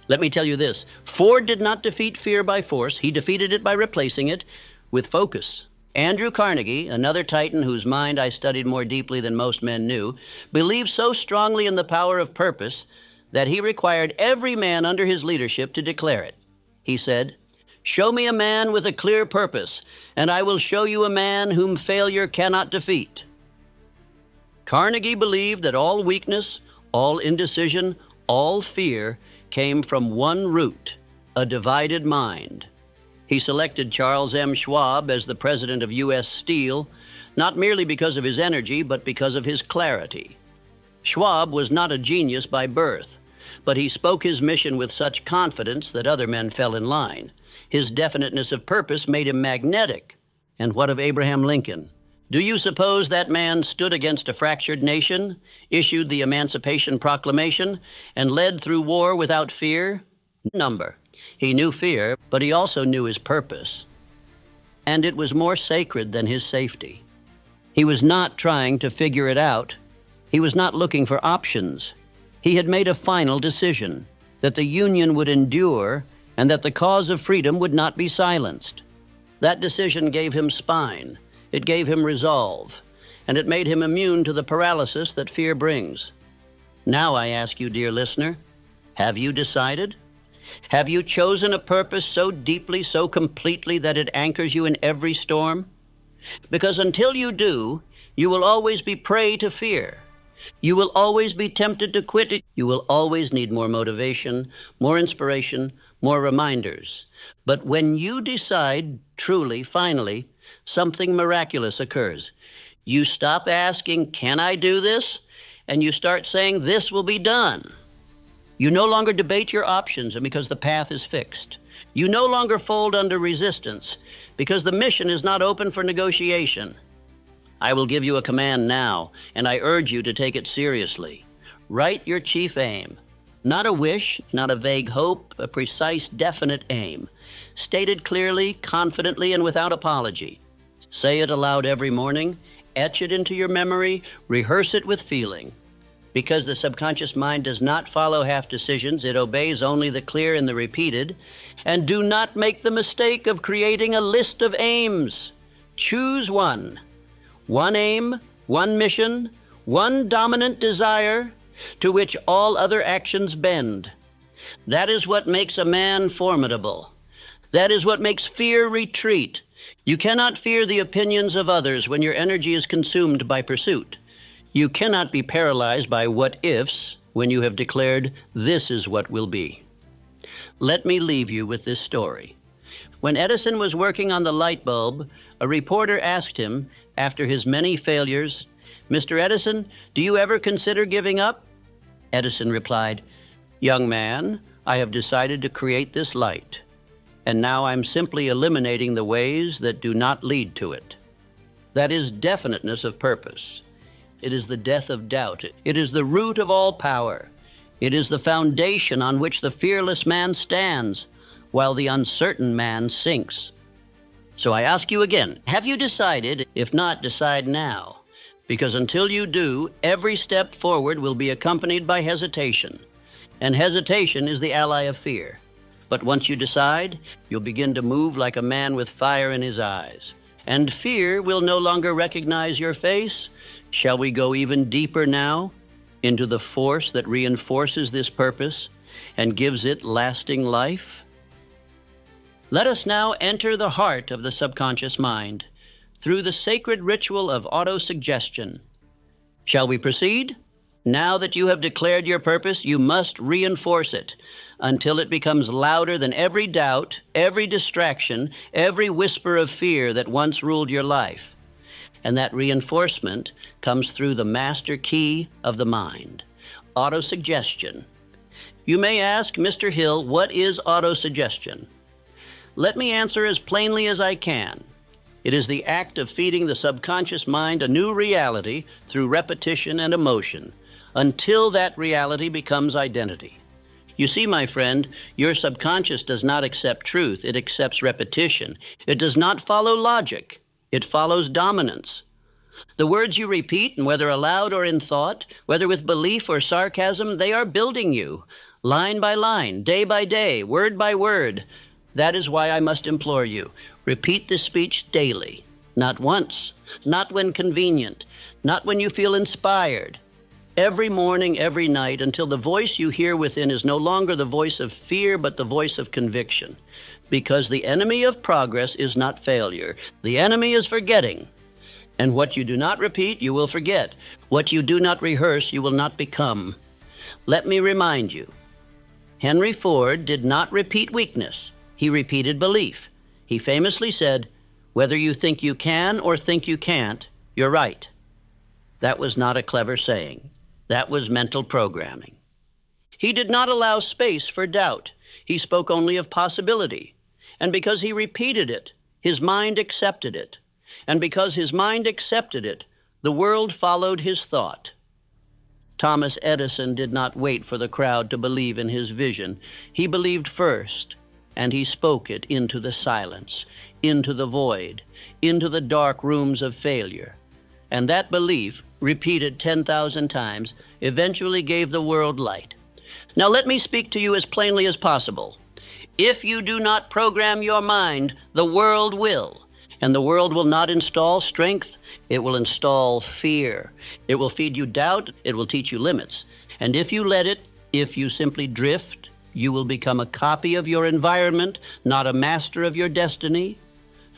Let me tell you this, Ford did not defeat fear by force. He defeated it by replacing it with focus. Andrew Carnegie, another titan whose mind I studied more deeply than most men knew, believed so strongly in the power of purpose that he required every man under his leadership to declare it. He said, "Show me a man with a clear purpose, and I will show you a man whom failure cannot defeat." Carnegie believed that all weakness, all indecision, all fear came from one root, a divided mind. He selected Charles M. Schwab as the president of U.S. Steel, not merely because of his energy, but because of his clarity. Schwab was not a genius by birth, but he spoke his mission with such confidence that other men fell in line. His definiteness of purpose made him magnetic. And what of Abraham Lincoln? Do you suppose that man stood against a fractured nation, issued the Emancipation Proclamation, and led through war without fear? Number. He knew fear, but he also knew his purpose. And it was more sacred than his safety. He was not trying to figure it out. He was not looking for options. He had made a final decision, that the Union would endure and that the cause of freedom would not be silenced. That decision gave him spine, it gave him resolve, and it made him immune to the paralysis that fear brings. Now I ask you, dear listener, have you decided? Have you chosen a purpose so deeply, so completely that it anchors you in every storm? Because until you do, you will always be prey to fear. You will always be tempted to quit it. You will always need more motivation, more inspiration, more reminders. But when you decide, truly, finally, something miraculous occurs. You stop asking, "Can I do this?" and you start saying, "This will be done." You no longer debate your options because the path is fixed. You no longer fold under resistance because the mission is not open for negotiation. I will give you a command now, and I urge you to take it seriously. Write your chief aim. Not a wish, not a vague hope, a precise, definite aim. Stated clearly, confidently, and without apology. Say it aloud every morning, etch it into your memory, rehearse it with feeling. Because the subconscious mind does not follow half decisions, it obeys only the clear and the repeated. And do not make the mistake of creating a list of aims. Choose one. One aim, one mission, one dominant desire to which all other actions bend. That is what makes a man formidable. That is what makes fear retreat. You cannot fear the opinions of others when your energy is consumed by pursuit. You cannot be paralyzed by what-ifs when you have declared, "This is what will be." Let me leave you with this story. When Edison was working on the light bulb, a reporter asked him, after his many failures, "Mr. Edison, do you ever consider giving up?" Edison replied, "Young man, I have decided to create this light, and now I'm simply eliminating the ways that do not lead to it." That is definiteness of purpose. It is the death of doubt. It is the root of all power. It is the foundation on which the fearless man stands, while the uncertain man sinks. So I ask you again, have you decided? If not, decide now. Because until you do, every step forward will be accompanied by hesitation. And hesitation is the ally of fear. But once you decide, you'll begin to move like a man with fire in his eyes. And fear will no longer recognize your face. Shall we go even deeper now into the force that reinforces this purpose and gives it lasting life? Let us now enter the heart of the subconscious mind through the sacred ritual of autosuggestion. Shall we proceed? Now that you have declared your purpose, you must reinforce it until it becomes louder than every doubt, every distraction, every whisper of fear that once ruled your life. And that reinforcement comes through the master key of the mind, autosuggestion. You may ask, Mr. Hill, what is autosuggestion? Let me answer as plainly as I can. It is the act of feeding the subconscious mind a new reality through repetition and emotion, until that reality becomes identity. You see, my friend, your subconscious does not accept truth. It accepts repetition. It does not follow logic. It follows dominance. The words you repeat, and whether aloud or in thought, whether with belief or sarcasm, they are building you, line by line, day by day, word by word. That is why I must implore you, repeat this speech daily, not once, not when convenient, not when you feel inspired. Every morning, every night, until the voice you hear within is no longer the voice of fear, but the voice of conviction. Because the enemy of progress is not failure. The enemy is forgetting. And what you do not repeat, you will forget. What you do not rehearse, you will not become. Let me remind you, Henry Ford did not repeat weakness. He repeated belief. He famously said, "Whether you think you can or think you can't, you're right." That was not a clever saying. That was mental programming. He did not allow space for doubt. He spoke only of possibility. And because he repeated it, his mind accepted it. And because his mind accepted it, the world followed his thought. Thomas Edison did not wait for the crowd to believe in his vision. He believed first, and he spoke it into the silence, into the void, into the dark rooms of failure. And that belief, repeated 10,000 times, eventually gave the world light. Now let me speak to you as plainly as possible. If you do not program your mind, the world will. And the world will not install strength, it will install fear. It will feed you doubt, it will teach you limits. And if you let it, if you simply drift, you will become a copy of your environment, not a master of your destiny.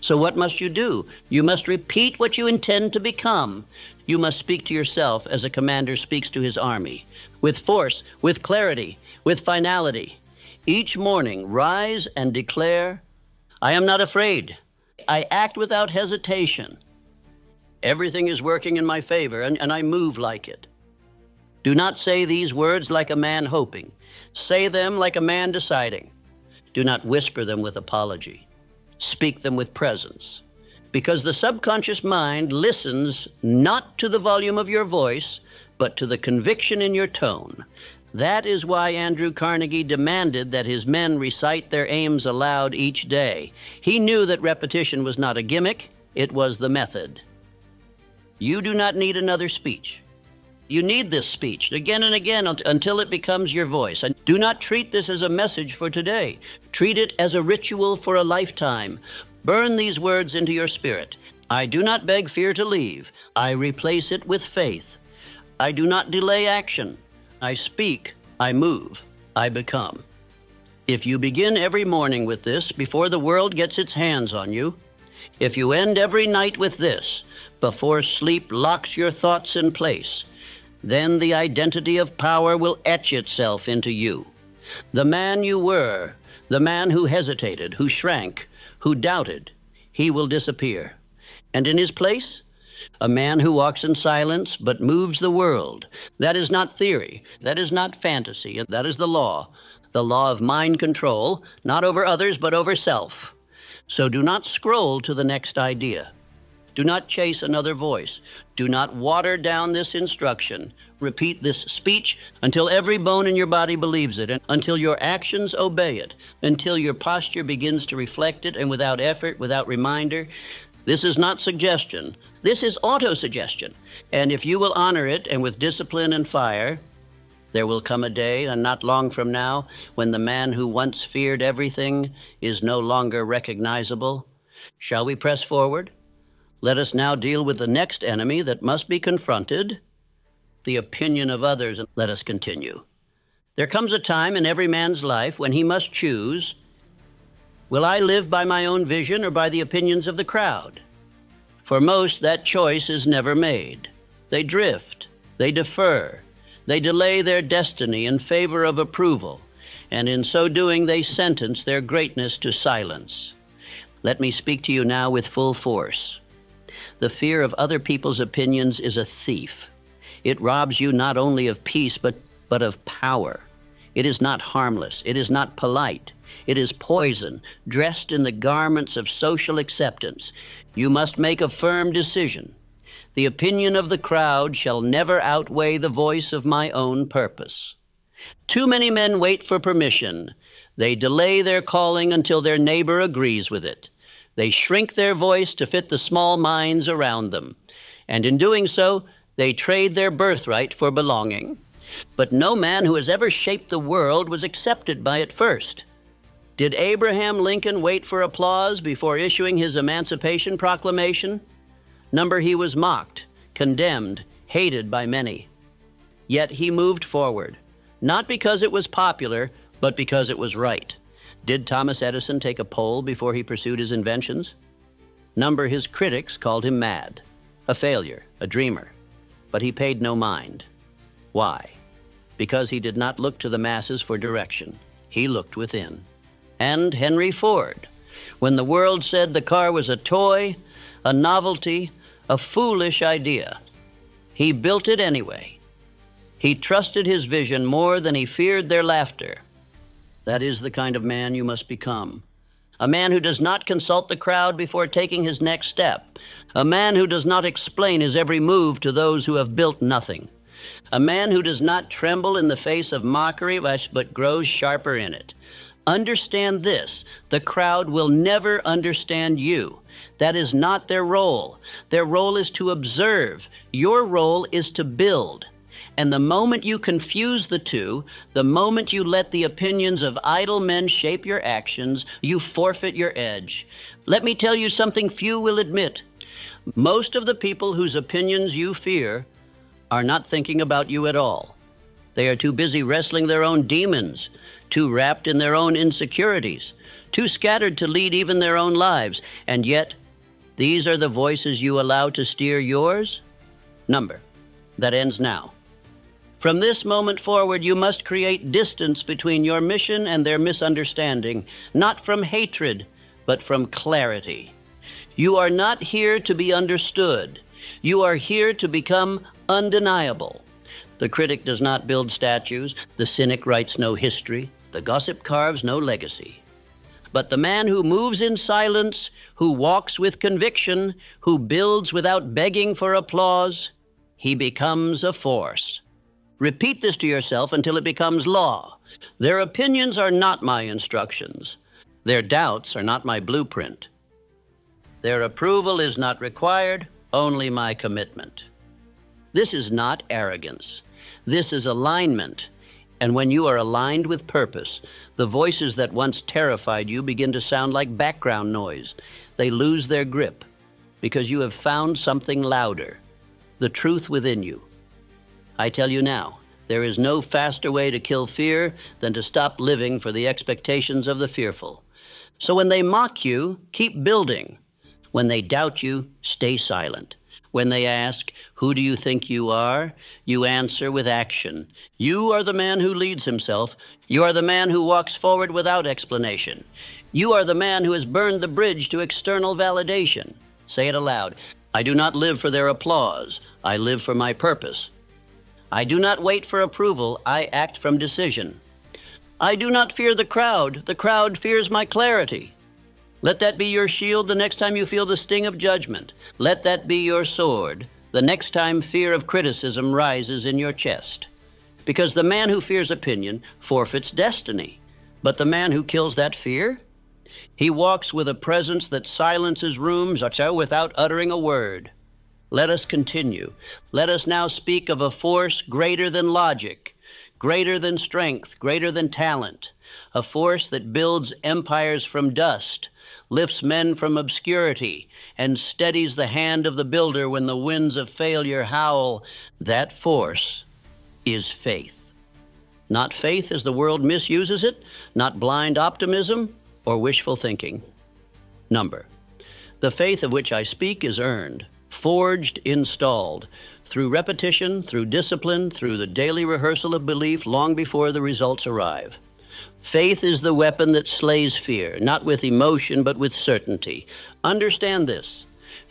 So what must you do? You must repeat what you intend to become. You must speak to yourself as a commander speaks to his army, with force, with clarity, with finality. Each morning, rise and declare, "I am not afraid. I act without hesitation. Everything is working in my favor, and I move like it." Do not say these words like a man hoping. Say them like a man deciding. Do not whisper them with apology. Speak them with presence. Because the subconscious mind listens not to the volume of your voice, but to the conviction in your tone. That is why Andrew Carnegie demanded that his men recite their aims aloud each day. He knew that repetition was not a gimmick, it was the method. You do not need another speech. You need this speech again and again until it becomes your voice. And do not treat this as a message for today. Treat it as a ritual for a lifetime. Burn these words into your spirit. I do not beg fear to leave. I replace it with faith. I do not delay action. I speak, I move, I become. If you begin every morning with this before the world gets its hands on you, if you end every night with this before sleep locks your thoughts in place, then the identity of power will etch itself into you. The man you were, the man who hesitated, who shrank, who doubted, he will disappear. And in his place, a man who walks in silence but moves the world. That is not theory. That is not fantasy. That is the law of mind control, not over others but over self. So do not scroll to the next idea. Do not chase another voice. Do not water down this instruction. Repeat this speech until every bone in your body believes it, and until your actions obey it, until your posture begins to reflect it, and without effort, without reminder. This is not suggestion. This is autosuggestion. And if you will honor it, and with discipline and fire, there will come a day, and not long from now, when the man who once feared everything is no longer recognizable. Shall we press forward? Let us now deal with the next enemy that must be confronted, the opinion of others. Let us continue. There comes a time in every man's life when he must choose, will I live by my own vision or by the opinions of the crowd? For most, that choice is never made. They drift, they defer, they delay their destiny in favor of approval, and in so doing they sentence their greatness to silence. Let me speak to you now with full force. The fear of other people's opinions is a thief. It robs you not only of peace, but of power. It is not harmless. It is not polite. It is poison, dressed in the garments of social acceptance. You must make a firm decision. The opinion of the crowd shall never outweigh the voice of my own purpose. Too many men wait for permission. They delay their calling until their neighbor agrees with it. They shrink their voice to fit the small minds around them. And in doing so, they trade their birthright for belonging. But no man who has ever shaped the world was accepted by it first. Did Abraham Lincoln wait for applause before issuing his Emancipation Proclamation? He was mocked, condemned, hated by many. Yet he moved forward, not because it was popular, but because it was right. Did Thomas Edison take a poll before he pursued his inventions? His critics called him mad, a failure, a dreamer, but he paid no mind. Why? Because he did not look to the masses for direction. He looked within. And Henry Ford, when the world said the car was a toy, a novelty, a foolish idea, he built it anyway. He trusted his vision more than he feared their laughter. That is the kind of man you must become. A man who does not consult the crowd before taking his next step. A man who does not explain his every move to those who have built nothing. A man who does not tremble in the face of mockery, but grows sharper in it. Understand this: the crowd will never understand you. That is not their role. Their role is to observe. Your role is to build. And the moment you confuse the two, the moment you let the opinions of idle men shape your actions, you forfeit your edge. Let me tell you something few will admit. Most of the people whose opinions you fear are not thinking about you at all. They are too busy wrestling their own demons, too wrapped in their own insecurities, too scattered to lead even their own lives. And yet, these are the voices you allow to steer yours? That ends now. From this moment forward, you must create distance between your mission and their misunderstanding, not from hatred, but from clarity. You are not here to be understood. You are here to become undeniable. The critic does not build statues. The cynic writes no history. The gossip carves no legacy. But the man who moves in silence, who walks with conviction, who builds without begging for applause, he becomes a force. Repeat this to yourself until it becomes law. Their opinions are not my instructions. Their doubts are not my blueprint. Their approval is not required, only my commitment. This is not arrogance. This is alignment. And when you are aligned with purpose, the voices that once terrified you begin to sound like background noise. They lose their grip because you have found something louder, the truth within you. I tell you now, there is no faster way to kill fear than to stop living for the expectations of the fearful. So when they mock you, keep building. When they doubt you, stay silent. When they ask, "Who do you think you are?" you answer with action. You are the man who leads himself. You are the man who walks forward without explanation. You are the man who has burned the bridge to external validation. Say it aloud. I do not live for their applause. I live for my purpose. I do not wait for approval. I act from decision. I do not fear the crowd. The crowd fears my clarity. Let that be your shield the next time you feel the sting of judgment. Let that be your sword the next time fear of criticism rises in your chest. Because the man who fears opinion forfeits destiny. But the man who kills that fear, he walks with a presence that silences rooms without uttering a word. Let us continue. Let us now speak of a force greater than logic, greater than strength, greater than talent, a force that builds empires from dust, lifts men from obscurity, and steadies the hand of the builder when the winds of failure howl. That force is faith. Not faith as the world misuses it, not blind optimism or wishful thinking. The faith of which I speak is earned, forged, installed, through repetition, through discipline, through the daily rehearsal of belief long before the results arrive. Faith is the weapon that slays fear, not with emotion, but with certainty. Understand this.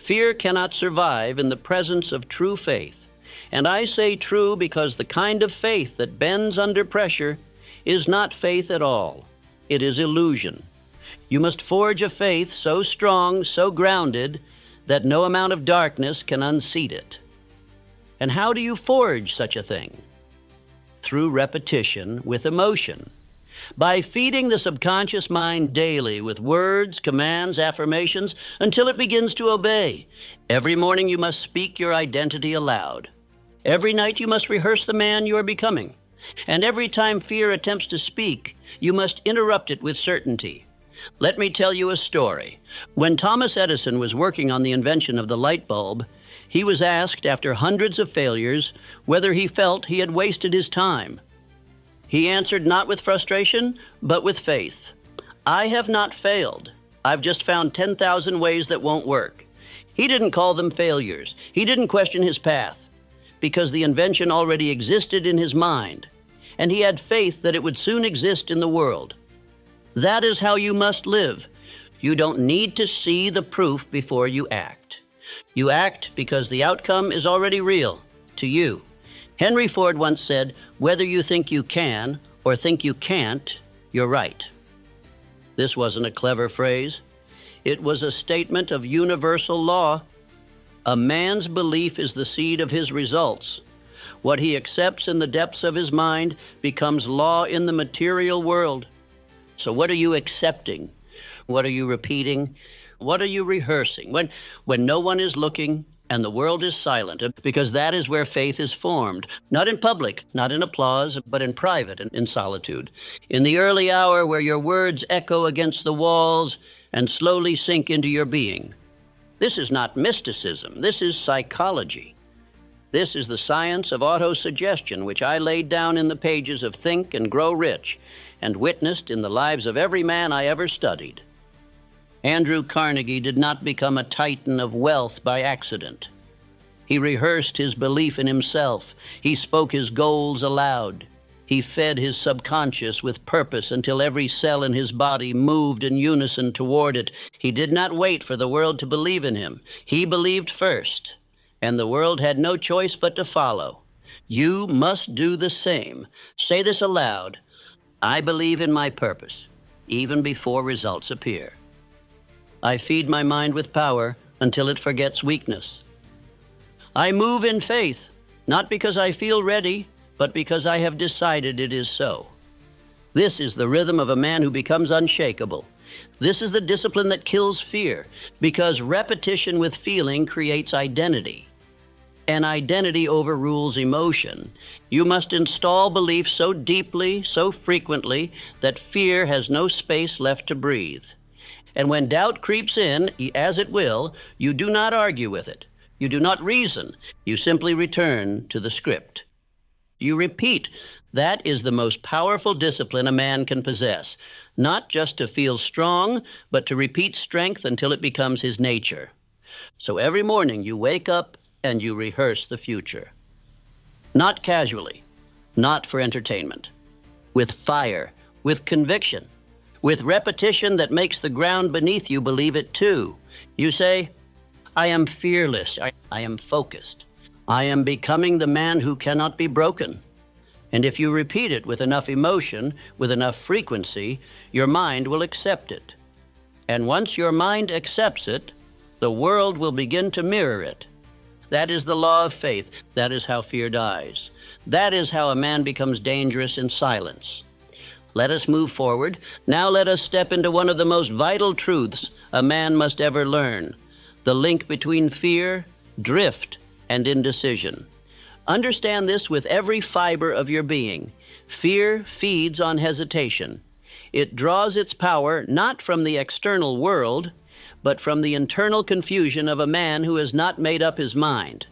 Fear cannot survive in the presence of true faith. And I say true because the kind of faith that bends under pressure is not faith at all. It is illusion. You must forge a faith so strong, so grounded, that no amount of darkness can unseat it. And how do you forge such a thing? Through repetition with emotion. By feeding the subconscious mind daily with words, commands, affirmations, until it begins to obey. Every morning you must speak your identity aloud. Every night you must rehearse the man you are becoming. And every time fear attempts to speak, you must interrupt it with certainty. Let me tell you a story. When Thomas Edison was working on the invention of the light bulb, he was asked, after hundreds of failures, whether he felt he had wasted his time. He answered not with frustration, but with faith. I have not failed. I've just found 10,000 ways that won't work. He didn't call them failures. He didn't question his path, because the invention already existed in his mind, and he had faith that it would soon exist in the world. That is how you must live. You don't need to see the proof before you act. You act because the outcome is already real to you. Henry Ford once said, "Whether you think you can or think you can't, you're right." This wasn't a clever phrase. It was a statement of universal law. A man's belief is the seed of his results. What he accepts in the depths of his mind becomes law in the material world. So what are you accepting? What are you repeating? What are you rehearsing? When no one is looking and the world is silent, because that is where faith is formed, not in public, not in applause, but in private and in solitude. In the early hour where your words echo against the walls and slowly sink into your being. This is not mysticism. This is psychology. This is the science of autosuggestion, which I laid down in the pages of Think and Grow Rich and witnessed in the lives of every man I ever studied. Andrew Carnegie did not become a titan of wealth by accident. He rehearsed his belief in himself. He spoke his goals aloud. He fed his subconscious with purpose until every cell in his body moved in unison toward it. He did not wait for the world to believe in him. He believed first, and the world had no choice but to follow. You must do the same. Say this aloud: I believe in my purpose, even before results appear. I feed my mind with power until it forgets weakness. I move in faith, not because I feel ready, but because I have decided it is so. This is the rhythm of a man who becomes unshakable. This is the discipline that kills fear, because repetition with feeling creates identity. And identity overrules emotion. You must install belief so deeply, so frequently, that fear has no space left to breathe. And when doubt creeps in, as it will, you do not argue with it. You do not reason. You simply return to the script. You repeat. That is the most powerful discipline a man can possess. Not just to feel strong, but to repeat strength until it becomes his nature. So every morning you wake up and you rehearse the future. Not casually, not for entertainment. With fire, with conviction, with repetition that makes the ground beneath you believe it too. You say, I am fearless, I am focused. I am becoming the man who cannot be broken. And if you repeat it with enough emotion, with enough frequency, your mind will accept it. And once your mind accepts it, the world will begin to mirror it. That is the law of faith. That is how fear dies. That is how a man becomes dangerous in silence. Let us move forward. Now let us step into one of the most vital truths a man must ever learn: the link between fear, drift, and indecision. Understand this with every fiber of your being. Fear feeds on hesitation. It draws its power not from the external world, but from the internal confusion of a man who has not made up his mind.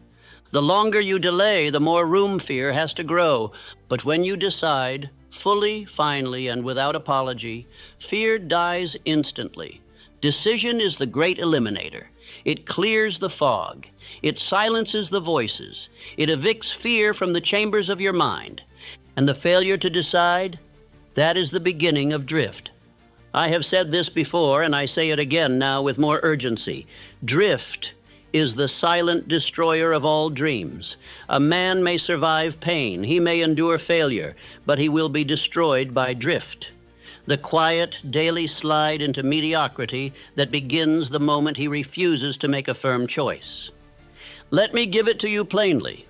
The longer you delay, the more room fear has to grow. But when you decide, fully, finally, and without apology, fear dies instantly. Decision is the great eliminator. It clears the fog. It silences the voices. It evicts fear from the chambers of your mind. And the failure to decide, that is the beginning of drift. I have said this before, and I say it again now with more urgency. Drift is the silent destroyer of all dreams. A man may survive pain, he may endure failure, but he will be destroyed by drift. the quiet daily slide into mediocrity that begins the moment he refuses to make a firm choice. Let me give it to you plainly.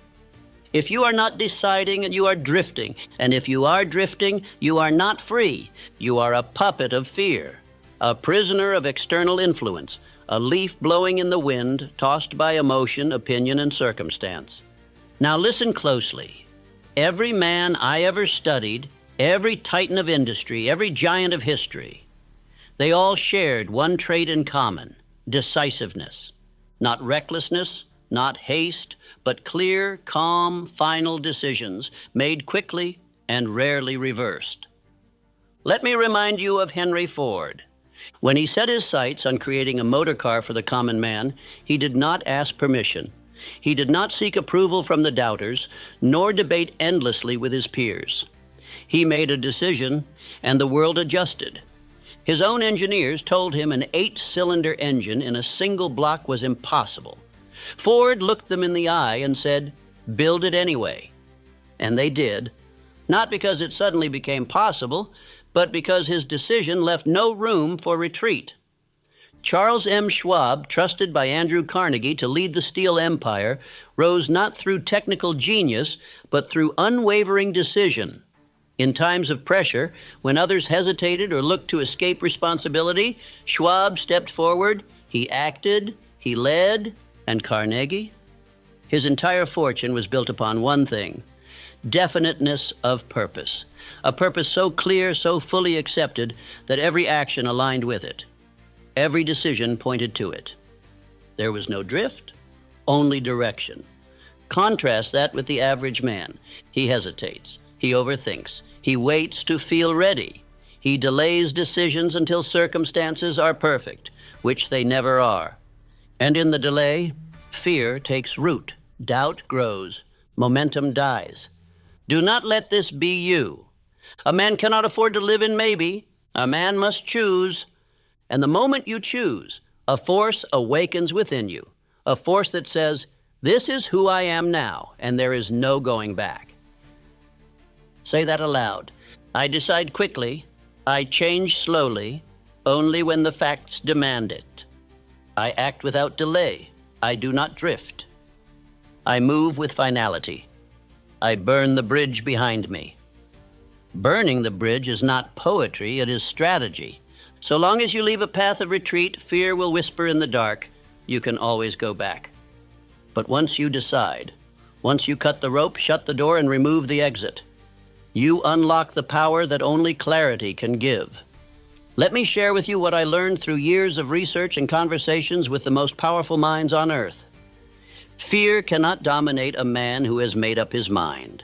If you are not deciding, and you are drifting, and if you are drifting, you are not free. You are a puppet of fear, a prisoner of external influence, a leaf blowing in the wind, tossed by emotion, opinion, and circumstance. Now listen closely. Every man I ever studied, every titan of industry, every giant of history, they all shared one trait in common: decisiveness. Not recklessness, not haste, but clear, calm, final decisions made quickly and rarely reversed. Let me remind you of Henry Ford. When he set his sights on creating a motor car for the common man, he did not ask permission. He did not seek approval from the doubters, nor debate endlessly with his peers. He made a decision, and the world adjusted. His own engineers told him an 8-cylinder engine in a single block was impossible. Ford looked them in the eye and said, "Build it anyway." And they did, not because it suddenly became possible, but because his decision left no room for retreat. Charles M. Schwab, trusted by Andrew Carnegie to lead the steel empire, rose not through technical genius, but through unwavering decision. In times of pressure, when others hesitated or looked to escape responsibility, Schwab stepped forward, he acted, he led, and Carnegie? His entire fortune was built upon one thing: definiteness of purpose. A purpose so clear, so fully accepted, that every action aligned with it. Every decision pointed to it. There was no drift, only direction. Contrast that with the average man. He hesitates. He overthinks. He waits to feel ready. He delays decisions until circumstances are perfect, which they never are. And in the delay, fear takes root, doubt grows, momentum dies. Do not let this be you. A man cannot afford to live in maybe. A man must choose. And the moment you choose, a force awakens within you, a force that says, "This is who I am now, and there is no going back." Say that aloud. I decide quickly. I change slowly, only when the facts demand it. I act without delay. I do not drift. I move with finality. I burn the bridge behind me. Burning the bridge is not poetry, it is strategy. So long as you leave a path of retreat, fear will whisper in the dark. You can always go back. But once you decide, once you cut the rope, shut the door, and remove the exit, you unlock the power that only clarity can give. Let me share with you what I learned through years of research and conversations with the most powerful minds on earth. Fear cannot dominate a man who has made up his mind.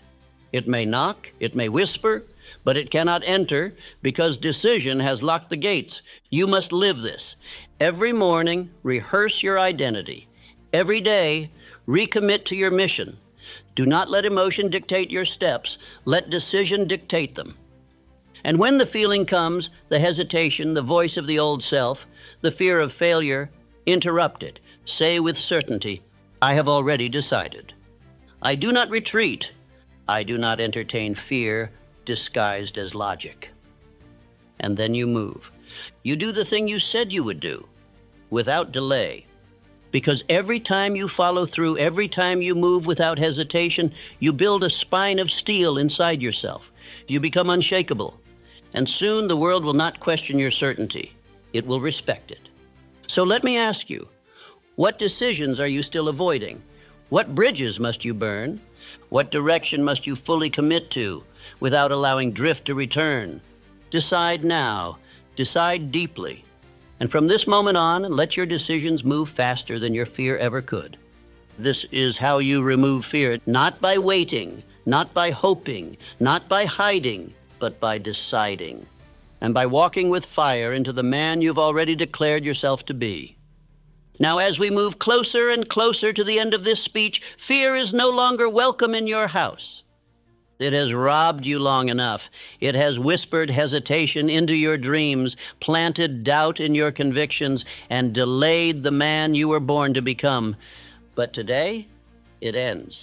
It may knock, it may whisper, but it cannot enter because decision has locked the gates. You must live this. Every morning, rehearse your identity. Every day, recommit to your mission. Do not let emotion dictate your steps. Let decision dictate them. And when the feeling comes, the hesitation, the voice of the old self, the fear of failure, interrupt it. Say with certainty, I have already decided. I do not retreat. I do not entertain fear disguised as logic. And then you move. You do the thing you said you would do, without delay. Because every time you follow through, every time you move without hesitation, you build a spine of steel inside yourself. You become unshakable. And soon the world will not question your certainty. It will respect it. So let me ask you, what decisions are you still avoiding? What bridges must you burn? What direction must you fully commit to without allowing drift to return? Decide now. Decide deeply. And from this moment on, let your decisions move faster than your fear ever could. This is how you remove fear, not by waiting, not by hoping, not by hiding, but by deciding, and by walking with fire into the man you've already declared yourself to be. Now, as we move closer and closer to the end of this speech, fear is no longer welcome in your house. It has robbed you long enough. It has whispered hesitation into your dreams, planted doubt in your convictions, and delayed the man you were born to become. But today, it ends.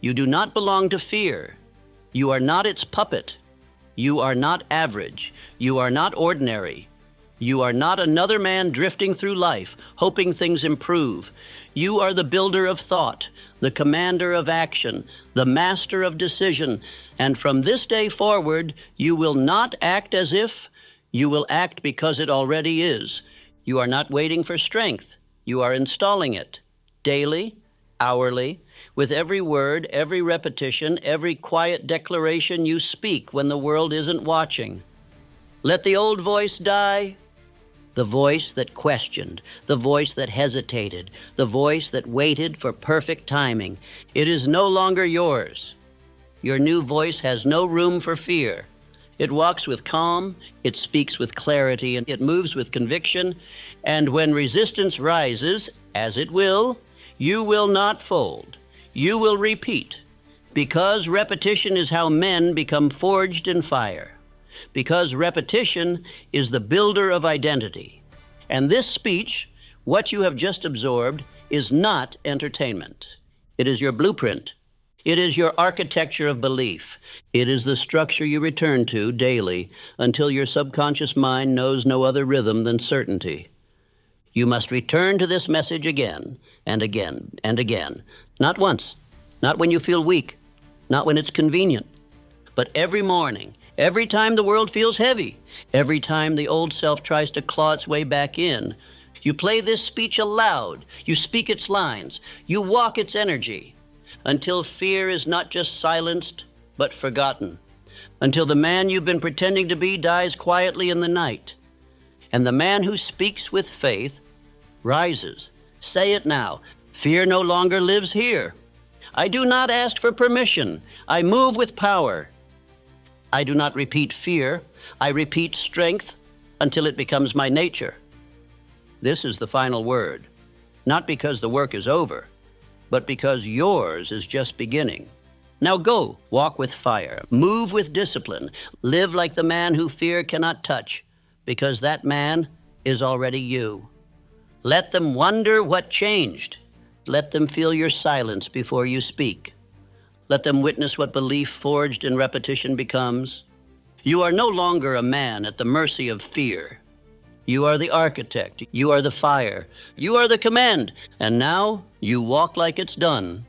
You do not belong to fear. You are not its puppet. You are not average. You are not ordinary. You are not another man drifting through life, hoping things improve. You are the builder of thought, the commander of action, the master of decision, and from this day forward, you will not act as if, you will act because it already is. You are not waiting for strength. You are installing it, daily, hourly, with every word, every repetition, every quiet declaration you speak when the world isn't watching. Let the old voice die, the voice that questioned, the voice that hesitated, the voice that waited for perfect timing. It is no longer yours. Your new voice has no room for fear. It walks with calm, it speaks with clarity, and it moves with conviction. And when resistance rises, as it will, you will not fold. You will repeat, because repetition is how men become forged in fire. Because repetition is the builder of identity. And this speech, what you have just absorbed, is not entertainment. It is your blueprint. It is your architecture of belief. It is the structure you return to daily until your subconscious mind knows no other rhythm than certainty. You must return to this message again and again and again. Not once, not when you feel weak, not when it's convenient, but every morning, every time the world feels heavy, every time the old self tries to claw its way back in. You play this speech aloud, you speak its lines, you walk its energy, until fear is not just silenced, but forgotten, until the man you've been pretending to be dies quietly in the night, and the man who speaks with faith rises. Say it now. Fear no longer lives here. I do not ask for permission. I move with power. I do not repeat fear. I repeat strength until it becomes my nature. This is the final word, not because the work is over, but because yours is just beginning. Now go, walk with fire, move with discipline, live like the man who fear cannot touch, because that man is already you. Let them wonder what changed. Let them feel your silence before you speak. Let them witness what belief forged in repetition becomes. You are no longer a man at the mercy of fear. You are the architect. You are the fire. You are the command. And now you walk like it's done.